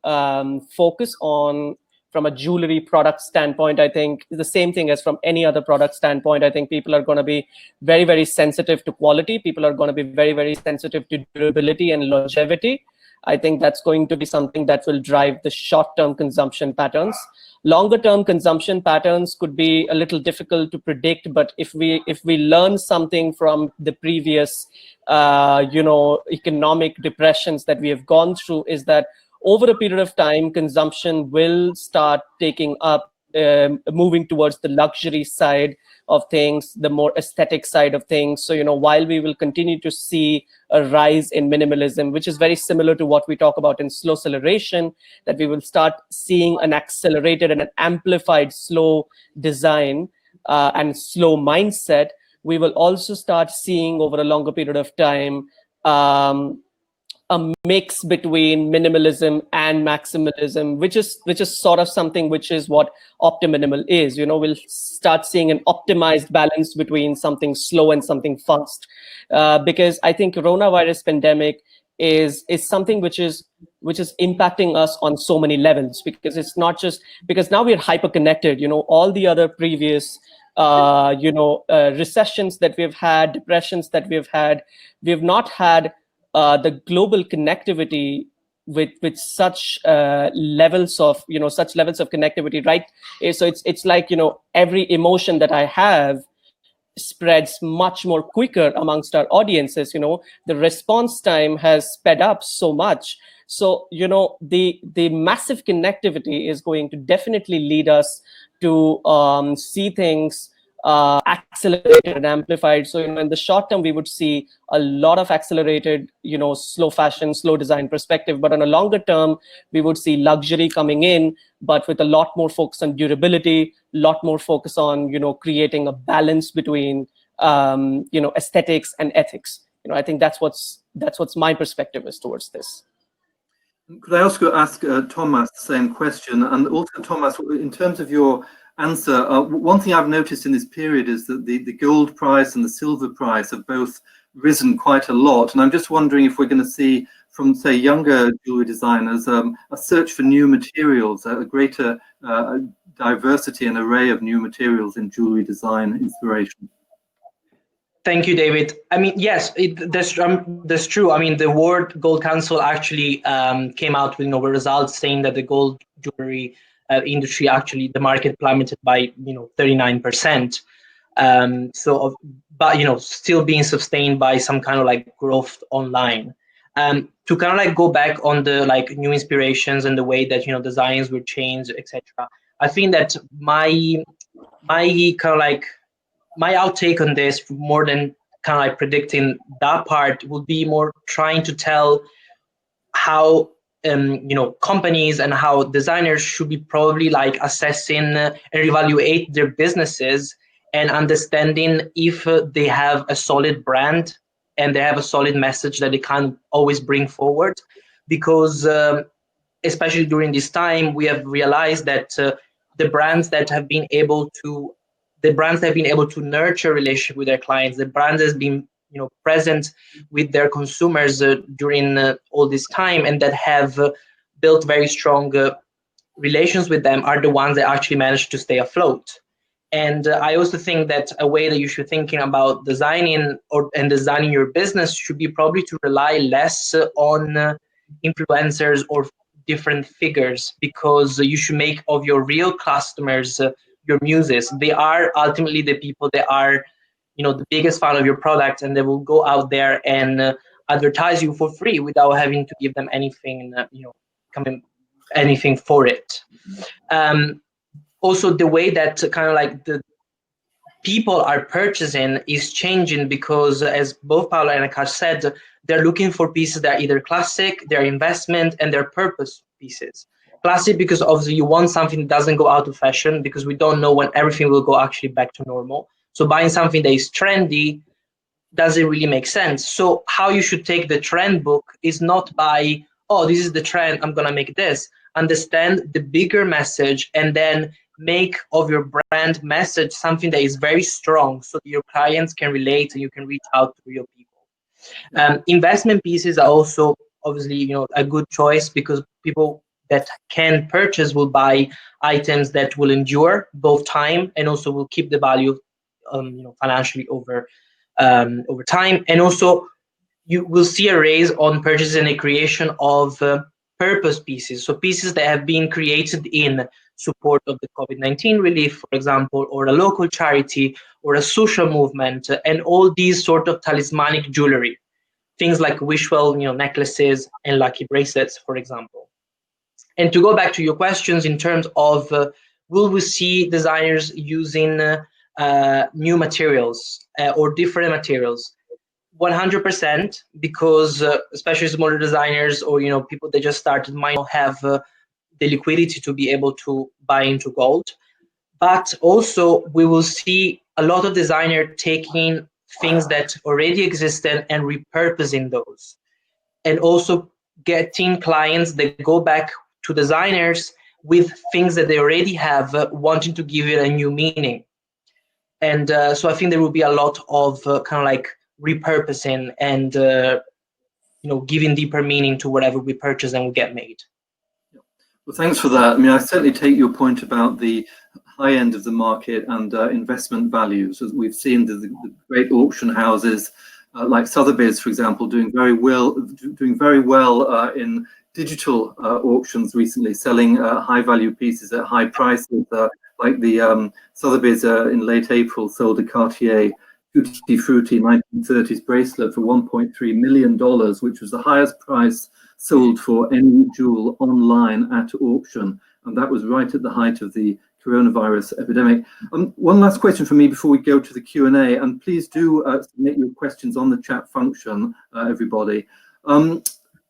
S2: focus on, from a jewelry product standpoint. I think the same thing as from any other product standpoint. I think people are going to be very, very sensitive to quality. People are going to be very, very sensitive to durability and longevity. I think that's going to be something that will drive the short-term consumption patterns. Longer-term consumption patterns could be a little difficult to predict, but if we learn something from the previous, you know, economic depressions that we have gone through, is that over a period of time, consumption will start taking up, moving towards the luxury side of things, the more aesthetic side of things. So, you know, while we will continue to see a rise in minimalism, which is very similar to what we talk about in slow acceleration, that we will start seeing an accelerated and an amplified slow design and slow mindset, we will also start seeing over a longer period of time a mix between minimalism and maximalism, which is sort of something which is what OptiMinimal is. You know, we'll start seeing an optimized balance between something slow and something fast, because I think coronavirus pandemic is something which is impacting us on so many levels, because it's not just because now we're hyper connected. You know, all the other previous recessions that we've had, depressions that we've had, we've not had the global connectivity with such levels of connectivity, right? So it's like, you know, every emotion that I have spreads much more quicker amongst our audiences. You know, the response time has sped up so much. So, you know, the massive connectivity is going to definitely lead us to see things accelerated and amplified. So in the short term, we would see a lot of accelerated, slow fashion, slow design perspective. But on a longer term, we would see luxury coming in, but with a lot more focus on durability, a lot more focus on, creating a balance between, aesthetics and ethics. I think that's what's my perspective is towards this.
S1: Could I also ask Thomas the same question? And also, Thomas, in terms of your answer, one thing I've noticed in this period is that the gold price and the silver price have both risen quite a lot. And I'm just wondering if we're going to see from, say, younger jewelry designers a search for new materials, a greater diversity and array of new materials in jewelry design inspiration.
S3: Thank you, David. I mean, yes, that's true. I mean, the World Gold Council actually came out with results saying that the gold jewelry industry, actually, the market plummeted by 39%. But still being sustained by some kind of like growth online. To kind of like go back on the like new inspirations and the way that designs will change, etc. I think that my kind of like my outtake on this, more than kind of like predicting that part, would be more trying to tell how companies and how designers should be probably like assessing and evaluate their businesses and understanding if they have a solid brand and they have a solid message that they can always bring forward. Because especially during this time, we have realized that the brands that have been able to nurture relationship with their clients, the brands that have been present with their consumers during all this time, and that have built very strong relations with them, are the ones that actually manage to stay afloat. And I also think that a way that you should thinking about designing and designing your business should be probably to rely less on influencers or different figures, because you should make of your real customers your muses. They are ultimately the people that are the biggest fan of your product, and they will go out there and advertise you for free without having to give them anything anything for it. Also, the way that kind of like the people are purchasing is changing, because as both Paola and Akash said, they're looking for pieces that are either classic, they're investment, and they're purpose pieces. Classic because obviously you want something that doesn't go out of fashion, because we don't know when everything will go actually back to normal. So buying something that is trendy doesn't really make sense. So how you should take the trend book is not by, oh, this is the trend, I'm gonna make this. Understand the bigger message and then make of your brand message something that is very strong, so that your clients can relate and you can reach out to real people. Investment pieces are also obviously a good choice, because people that can purchase will buy items that will endure both time and also will keep the value financially over time. And also you will see a raise on purchase and a creation of purpose pieces, so pieces that have been created in support of the COVID-19 relief, for example, or a local charity or a social movement, and all these sort of talismanic jewelry, things like wishful necklaces and lucky bracelets, for example. And to go back to your questions in terms of will we see designers using new materials or different materials? 100%, because especially smaller designers or people that just started might not have the liquidity to be able to buy into gold. But also we will see a lot of designers taking things that already existed and repurposing those, and also getting clients that go back to designers with things that they already have, wanting to give it a new meaning. And so I think there will be a lot of kind of like repurposing and giving deeper meaning to whatever we purchase and will get made.
S1: Well, thanks for that. I mean, I certainly take your point about the high end of the market and investment values. As we've seen the great auction houses like Sotheby's, for example, doing very well in digital auctions recently, selling high value pieces at high prices, like the Sotheby's in late April sold a Cartier Tutti Frutti 1930s bracelet for $1.3 million, which was the highest price sold for any jewel online at auction. And that was right at the height of the coronavirus epidemic. One last question from me before we go to the Q&A, and please do submit your questions on the chat function, everybody.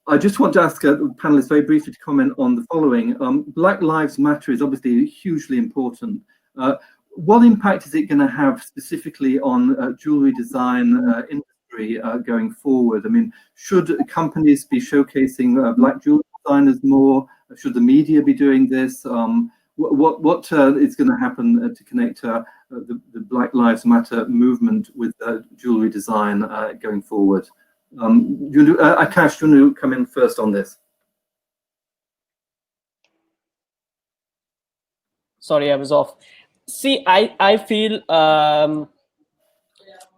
S1: I just want to ask the panelists very briefly to comment on the following. Black Lives Matter is obviously hugely important. What impact is it going to have specifically on jewelry design industry going forward? I mean, should companies be showcasing black jewelry designers more? Should the media be doing this? What is going to happen to connect the Black Lives Matter movement with jewelry design going forward? Akash, do you want to come in first on this?
S2: Sorry, I was off. See, I feel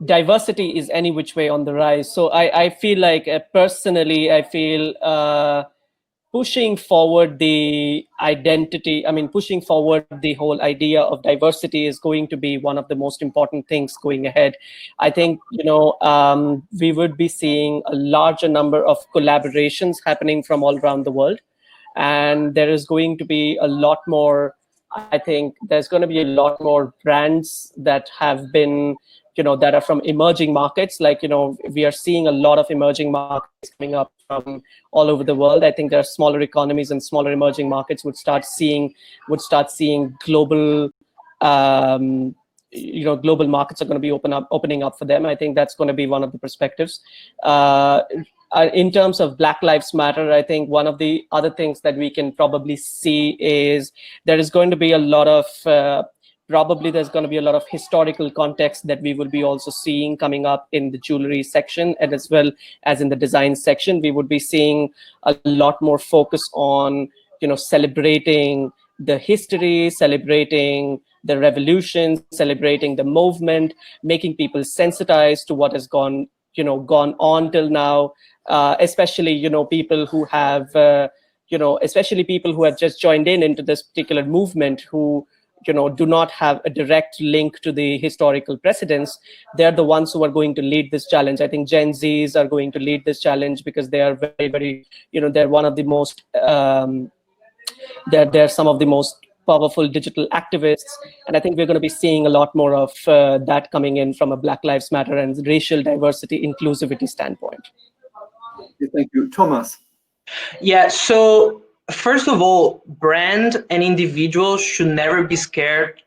S2: diversity is any which way on the rise. So I feel like personally, I feel pushing forward the identity, I mean, pushing forward the whole idea of diversity is going to be one of the most important things going ahead. I think, we would be seeing a larger number of collaborations happening from all around the world. And there is going to be a lot more, I think there's going to be a lot more brands that have been, that are from emerging markets. Like, we are seeing a lot of emerging markets coming up from all over the world. I think there are smaller economies and smaller emerging markets would start seeing global, global markets are going to be opening up for them. I think that's going to be one of the perspectives. In terms of Black Lives Matter, I think one of the other things that we can probably see is there is going to be a lot of there's going to be a lot of historical context that we will be also seeing coming up in the jewelry section, and as well as in the design section. We would be seeing a lot more focus on, celebrating the history, celebrating the revolution, celebrating the movement, making people sensitized to what has gone on till now, especially, people who have, especially people who have just joined into this particular movement, who, do not have a direct link to the historical precedents. They're the ones who are going to lead this challenge. I think Gen Zs are going to lead this challenge because they are very, very, they're one of the most, they're some of the most powerful digital activists. And I think we're going to be seeing a lot more of that coming in from a Black Lives Matter and racial diversity inclusivity standpoint.
S1: Thank you. Thomas.
S3: Yeah, so first of all, brand and individuals should never be scared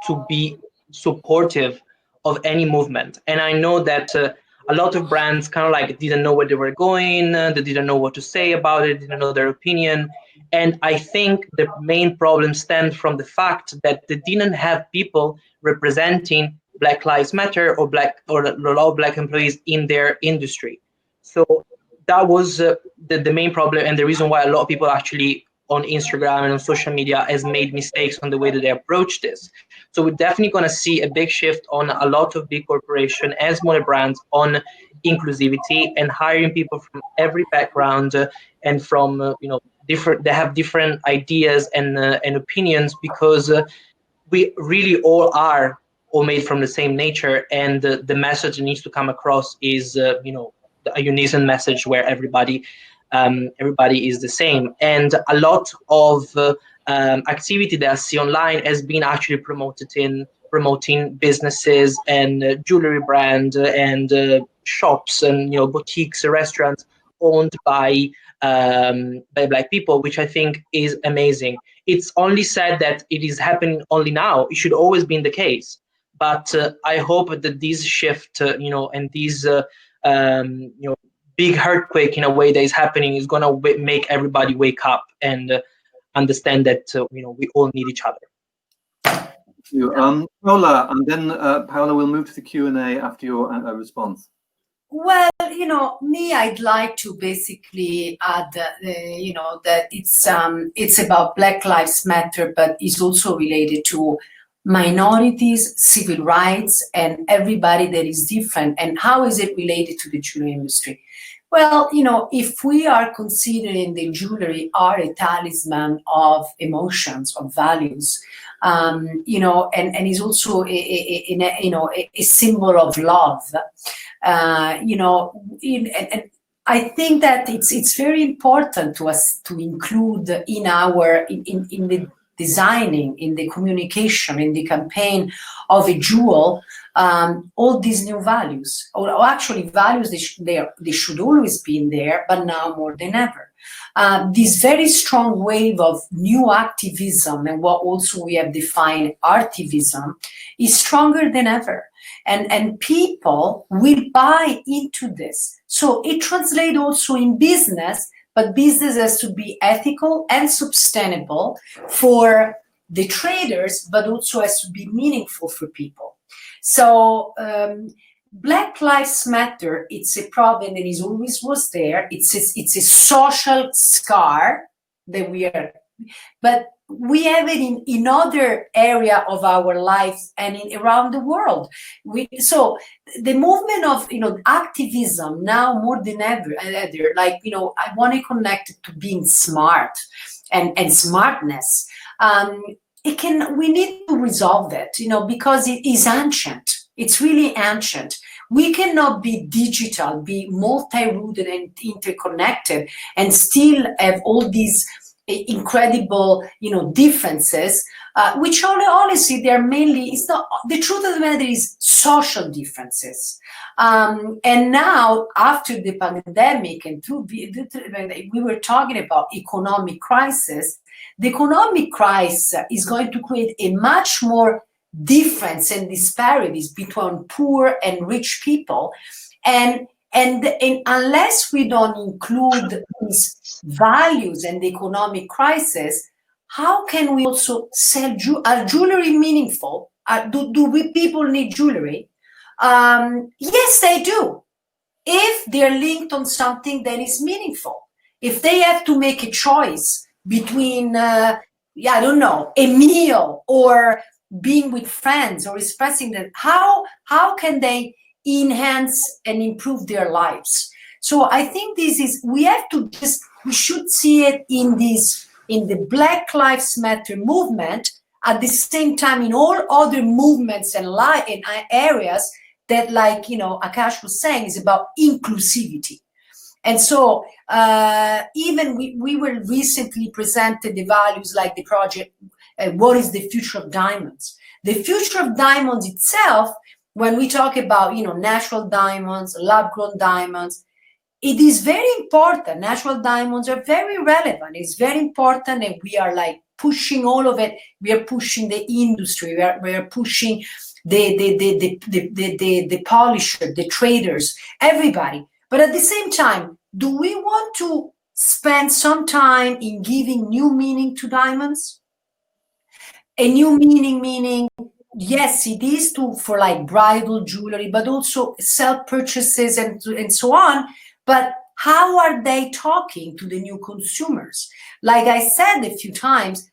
S3: to be supportive of any movement. And I know that a lot of brands kind of like didn't know where they were going, they didn't know what to say about it, didn't know their opinion. And I think the main problem stemmed from the fact that they didn't have people representing Black Lives Matter or a lot of Black employees in their industry. So that was the main problem, and the reason why a lot of people actually on Instagram and on social media has made mistakes on the way that they approach this. So we're definitely going to see a big shift on a lot of big corporations and smaller brands on inclusivity and hiring people from every background and from different. They have different ideas and opinions, because we really all are all made from the same nature, and the message that needs to come across is a unison message where everybody is the same. And a lot of activity that I see online has been actually promoting businesses and jewelry brand and shops and boutiques, restaurants owned by Black people, which I think is amazing. It's only sad that it is happening only now. It should always be the case. But I hope that this shift, and these big earthquake in a way that is happening is going to make everybody wake up and understand that we all need each other.
S1: Thank you. Paola, and then Paola, we'll move to the Q&A after your response.
S4: Well, me, I'd like to basically add, that it's about Black Lives Matter, but it's also related to minorities, civil rights, and everybody that is different. And how is it related to the jewelry industry? Well, if we are considering the jewelry are a talisman of emotions, of values, and is also a symbol of love, and I think that it's very important to us to include in the designing, in the communication, in the campaign of a jewel, all these new values, or actually values, they should always be in there, but now more than ever. This very strong wave of new activism, and what also we have defined artivism, is stronger than ever. And people will buy into this. So it translates also in business, but business has to be ethical and sustainable for the traders, but also has to be meaningful for people. So Black Lives Matter, it's a problem that is always was there. It's a social scar that we are, but we have it in other area of our lives and around the world. So the movement of activism now more than ever, like I want to connect it to being smart and smartness. We need to resolve that, because it is ancient. It's really ancient. We cannot be digital, be multi-rooted and interconnected, and still have all these incredible, differences, which honestly, they're mainly, it's not, the truth of the matter is social differences. And now, after the pandemic, and we were talking about economic crisis, the economic crisis is going to create a much more difference and disparities between poor and rich people. And unless we don't include these values and the economic crisis, how can we also sell are jewelry meaningful? Do people need jewelry? Yes, they do. If they're linked on something that is meaningful. If they have to make a choice between, I don't know, a meal or being with friends or expressing that, how can they enhance and improve their lives? So I think we should see it in the Black Lives Matter movement, at the same time in all other movements and in areas that, like Akash was saying, is about inclusivity. And so even we were recently presented the values like the project, what is the future of diamonds? The future of diamonds itself, when we talk about natural diamonds, lab-grown diamonds, it is very important. Natural diamonds are very relevant. It's very important, and we are like pushing all of it. We are pushing the industry. We are pushing the polisher, the traders, everybody. But at the same time, do we want to spend some time in giving new meaning to diamonds? A new meaning, yes, it is for like bridal jewelry, but also self-purchases and so on. But how are they talking to the new consumers? Like I said a few times,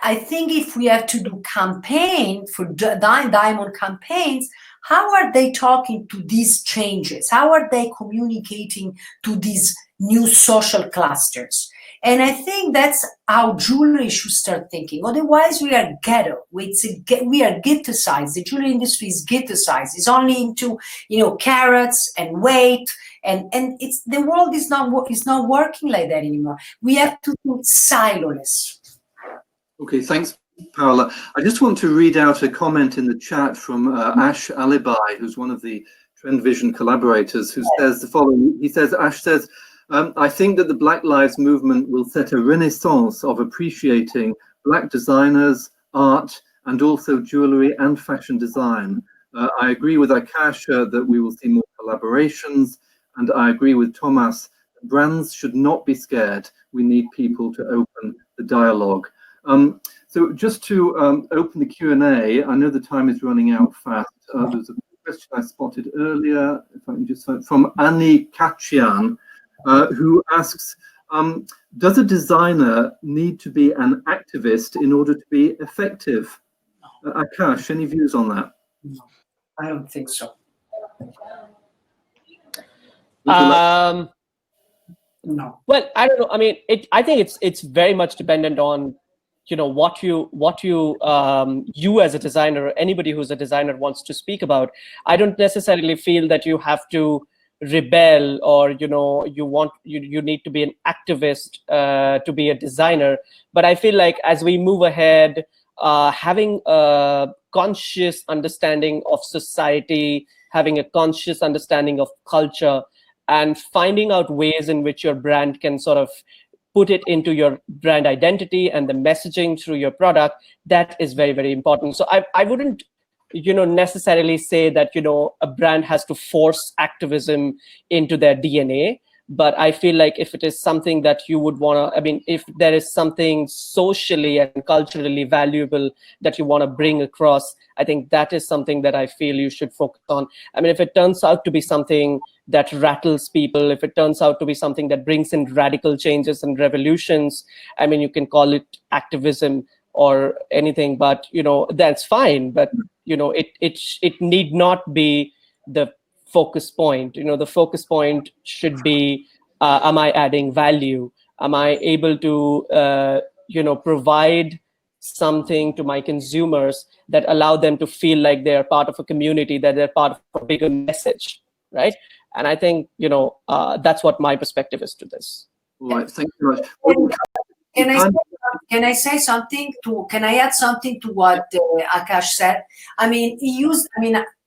S4: I think if we have to do campaign for diamond campaigns, how are they talking to these changes? How are they communicating to these new social clusters? And I think that's how jewelry should start thinking. Otherwise, we are ghetto. We are ghettoized. The jewelry industry is ghettoized. It's only into carats and weight, and the world is not working like that anymore. We have to do siloless.
S1: Okay, thanks, Paola. I just want to read out a comment in the chat from Ash Alibi, who's one of the TrendVision collaborators, who says the following. He says, Ash says, I think that the Black Lives Movement will set a renaissance of appreciating Black designers, art, and also jewelry and fashion design. I agree with Akash that we will see more collaborations, and I agree with Thomas, brands should not be scared. We need people to open the dialogue. So just to open the Q&A, I know the time is running out fast. There's a question I spotted earlier, if I can just from Annie Kachian, who asks, does a designer need to be an activist in order to be effective? Akash, any views on that?
S4: No, I don't think so.
S2: No.
S4: Well,
S2: I don't know. I mean, I think it's very much dependent on what you as a designer, or anybody who's a designer wants to speak about. I don't necessarily feel that you have to rebel, or you need to be an activist to be a designer. But I feel like as we move ahead, having a conscious understanding of society, having a conscious understanding of culture, and finding out ways in which your brand can sort of put it into your brand identity and the messaging through your product, that is very, very important. So I wouldn't necessarily say that a brand has to force activism into their DNA. But I feel like if it is something that you would want to, I mean, if there is something socially and culturally valuable that you want to bring across, I think that is something that I feel you should focus on. I mean, if it turns out to be something that rattles people, if it turns out to be something that brings in radical changes and revolutions, I mean, you can call it activism or anything, but that's fine. But it need not be the focus point. The focus point should be, am I adding value? Am I able to provide something to my consumers that allow them to feel like they're part of a community, that they're part of a bigger message, right? And I think that's what my perspective is to this.
S1: All right, thank you very much.
S4: Can I say something can I add something to what Akash said? I mean,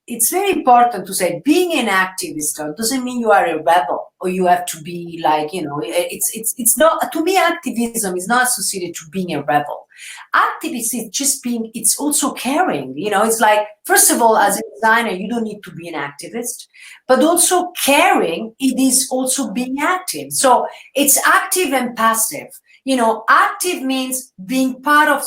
S4: it's very important to say being an activist doesn't mean you are a rebel or you have to be like, it's not, to me, activism is not associated to being a rebel. Activist is just it's also caring, it's like, first of all, as a designer, you don't need to be an activist, but also caring, it is also being active. So it's active and passive. Active means being part of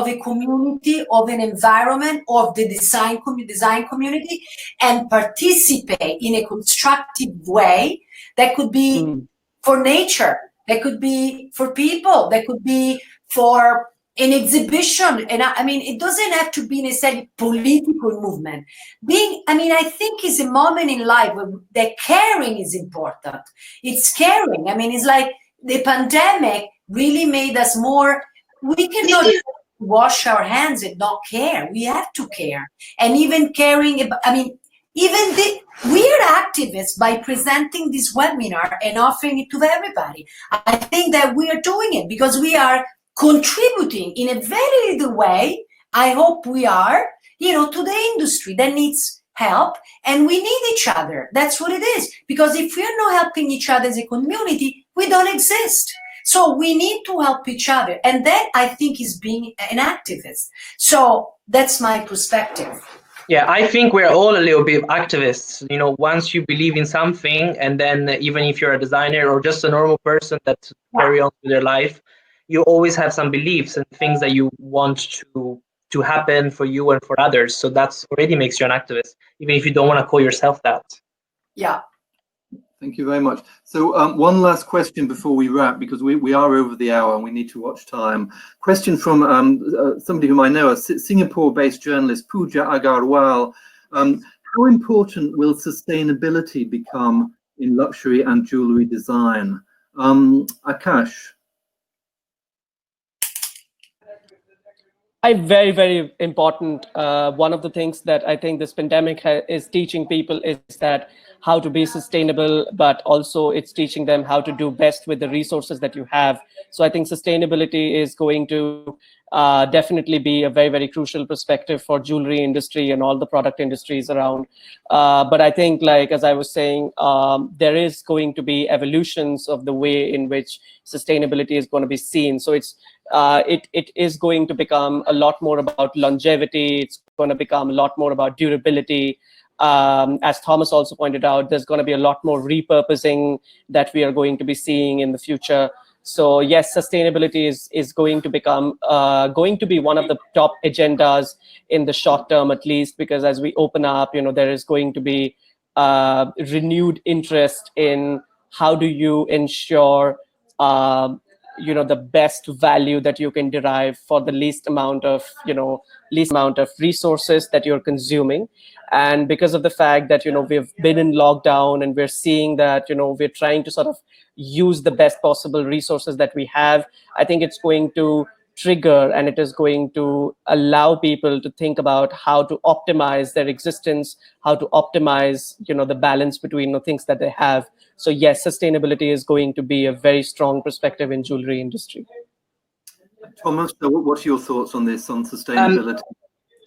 S4: a community, of an environment, of the design community, and participate in a constructive way. That could be for nature, that could be for people, that could be for an exhibition. And I mean, it doesn't have to be necessarily political movement. I think is a moment in life where the caring is important. It's caring. I mean, it's like the pandemic really made us more, we cannot wash our hands and not care. We have to care. And even caring about, we're activists by presenting this webinar and offering it to everybody. I think that we are doing it because we are contributing in a very little way. I hope we are, to the industry that needs help, and we need each other. That's what it is. Because if we're not helping each other as a community, we don't exist. So we need to help each other. And that, I think, is being an activist. So that's my perspective.
S3: Yeah, I think we're all a little bit activists. Once you believe in something, and then even if you're a designer or just a normal person that carry on with their life, you always have some beliefs and things that you want to happen for you and for others. So that's already makes you an activist, even if you don't want to call yourself that.
S4: Yeah.
S1: Thank you very much. So one last question before we wrap, because we are over the hour and we need to watch time. Question from somebody whom I know, a Singapore-based journalist, Pooja Agarwal. How important will sustainability become in luxury and jewelry design? Akash?
S2: Very, very important. One of the things that I think this pandemic is teaching people is that how to be sustainable, but also it's teaching them how to do best with the resources that you have. So I think sustainability is going to definitely be a very, very crucial perspective for jewelry industry and all the product industries around. But I think, like, as I was saying, there is going to be evolutions of the way in which sustainability is going to be seen. So it is going to become a lot more about longevity. It's going to become a lot more about durability. As Thomas also pointed out, there's going to be a lot more repurposing that we are going to be seeing in the future. So yes, sustainability is going to become going to be one of the top agendas in the short term, at least, because as we open up, there is going to be renewed interest in how do you ensure the best value that you can derive for the least amount of resources that you're consuming. And because of the fact that we've been in lockdown and we're seeing that we're trying to sort of use the best possible resources that we have, I think it's going to trigger, and it is going to allow people to think about how to optimize their existence, how to optimize, the balance between the things that they have. So yes, sustainability is going to be a very strong perspective in jewelry industry.
S1: Thomas, what are your thoughts on this, on sustainability?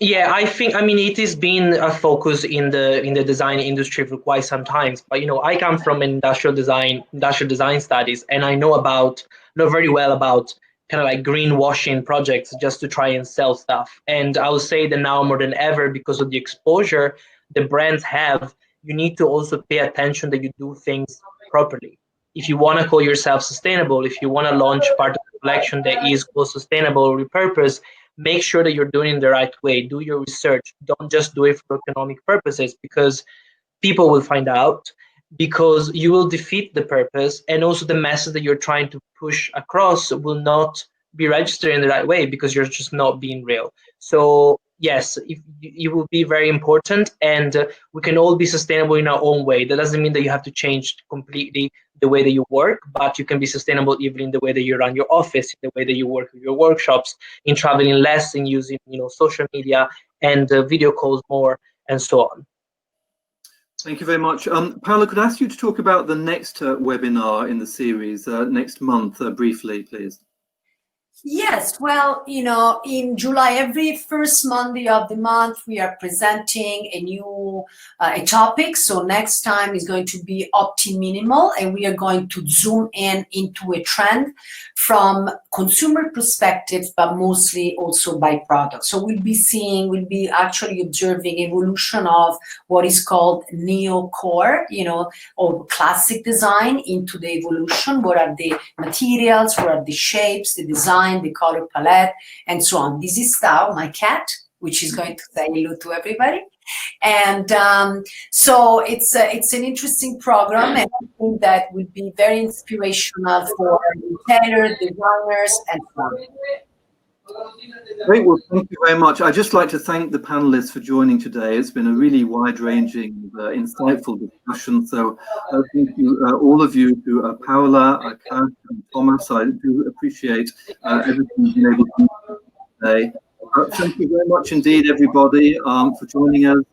S3: Yeah, I mean, it has been a focus in the design industry for quite some time. But I come from industrial design studies, and I know very well about kind of like greenwashing projects just to try and sell stuff. And I would say that now more than ever, because of the exposure the brands have, you need to also pay attention that you do things properly. If you want to call yourself sustainable, if you want to launch part of the collection that is called sustainable or repurpose, make sure that you're doing it the right way. Do your research. Don't just do it for economic purposes, because people will find out, because you will defeat the purpose, and also the message that you're trying to push across will not be registered in the right way, because you're just not being real. So yes, it will be very important, and we can all be sustainable in our own way. That doesn't mean that you have to change completely the way that you work, but you can be sustainable even in the way that you run your office, in the way that you work with your workshops, in traveling less, in using social media and video calls more, and so on.
S1: Thank you very much. Paola, could I ask you to talk about the next webinar in the series next month briefly, please?
S4: Yes, well, in July, every first Monday of the month, we are presenting a new a topic. So next time is going to be Opti-Minimal, and we are going to zoom into a trend from consumer perspective, but mostly also by product. So we'll be actually observing evolution of what is called neo-core, or classic design into the evolution. What are the materials? What are the shapes, the design, the color palette, and so on. This is Tao, my cat, which is going to say hello to everybody. And so it's an interesting program, and I think that would be very inspirational for retailers, designers, and so on.
S1: Great, well, thank you very much. I'd just like to thank the panelists for joining today. It's been a really wide-ranging, insightful discussion. So thank you, all of you, to Paola, Akash, and Thomas. I do appreciate everything you've been able to do today. Thank you very much indeed, everybody, for joining us.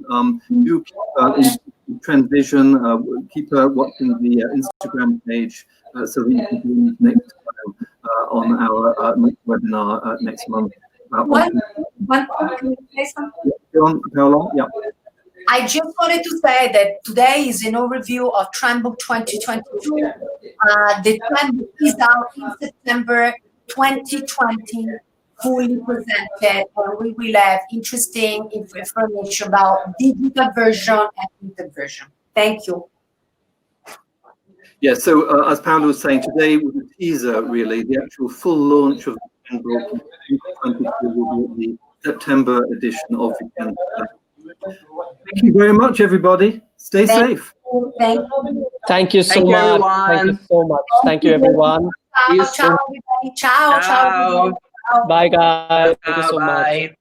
S1: Do keep in TrendVision, keep watching the Instagram page so that you can join next time on our next webinar next month.
S4: Can you say something?
S1: John, Paola, yeah.
S4: I just wanted to say that today is an overview of TrendBook 2022. The TrendBook is out in September 2020, fully presented, and we will have interesting information about digital version and printed version. Thank you.
S1: Yeah, so as Paola was saying, today was a teaser, really. The actual full launch of the TrendBook 2022 will be the September edition of the TrendBook. Thank you very much, everybody. Stay safe.
S4: Thank you.
S2: Thank you so much.
S3: Everyone.
S2: Thank you so much. Thank you, everyone.
S4: Ciao, ciao, everybody. Ciao, ciao.
S2: Bye, guys. Thank you so much.
S3: Bye.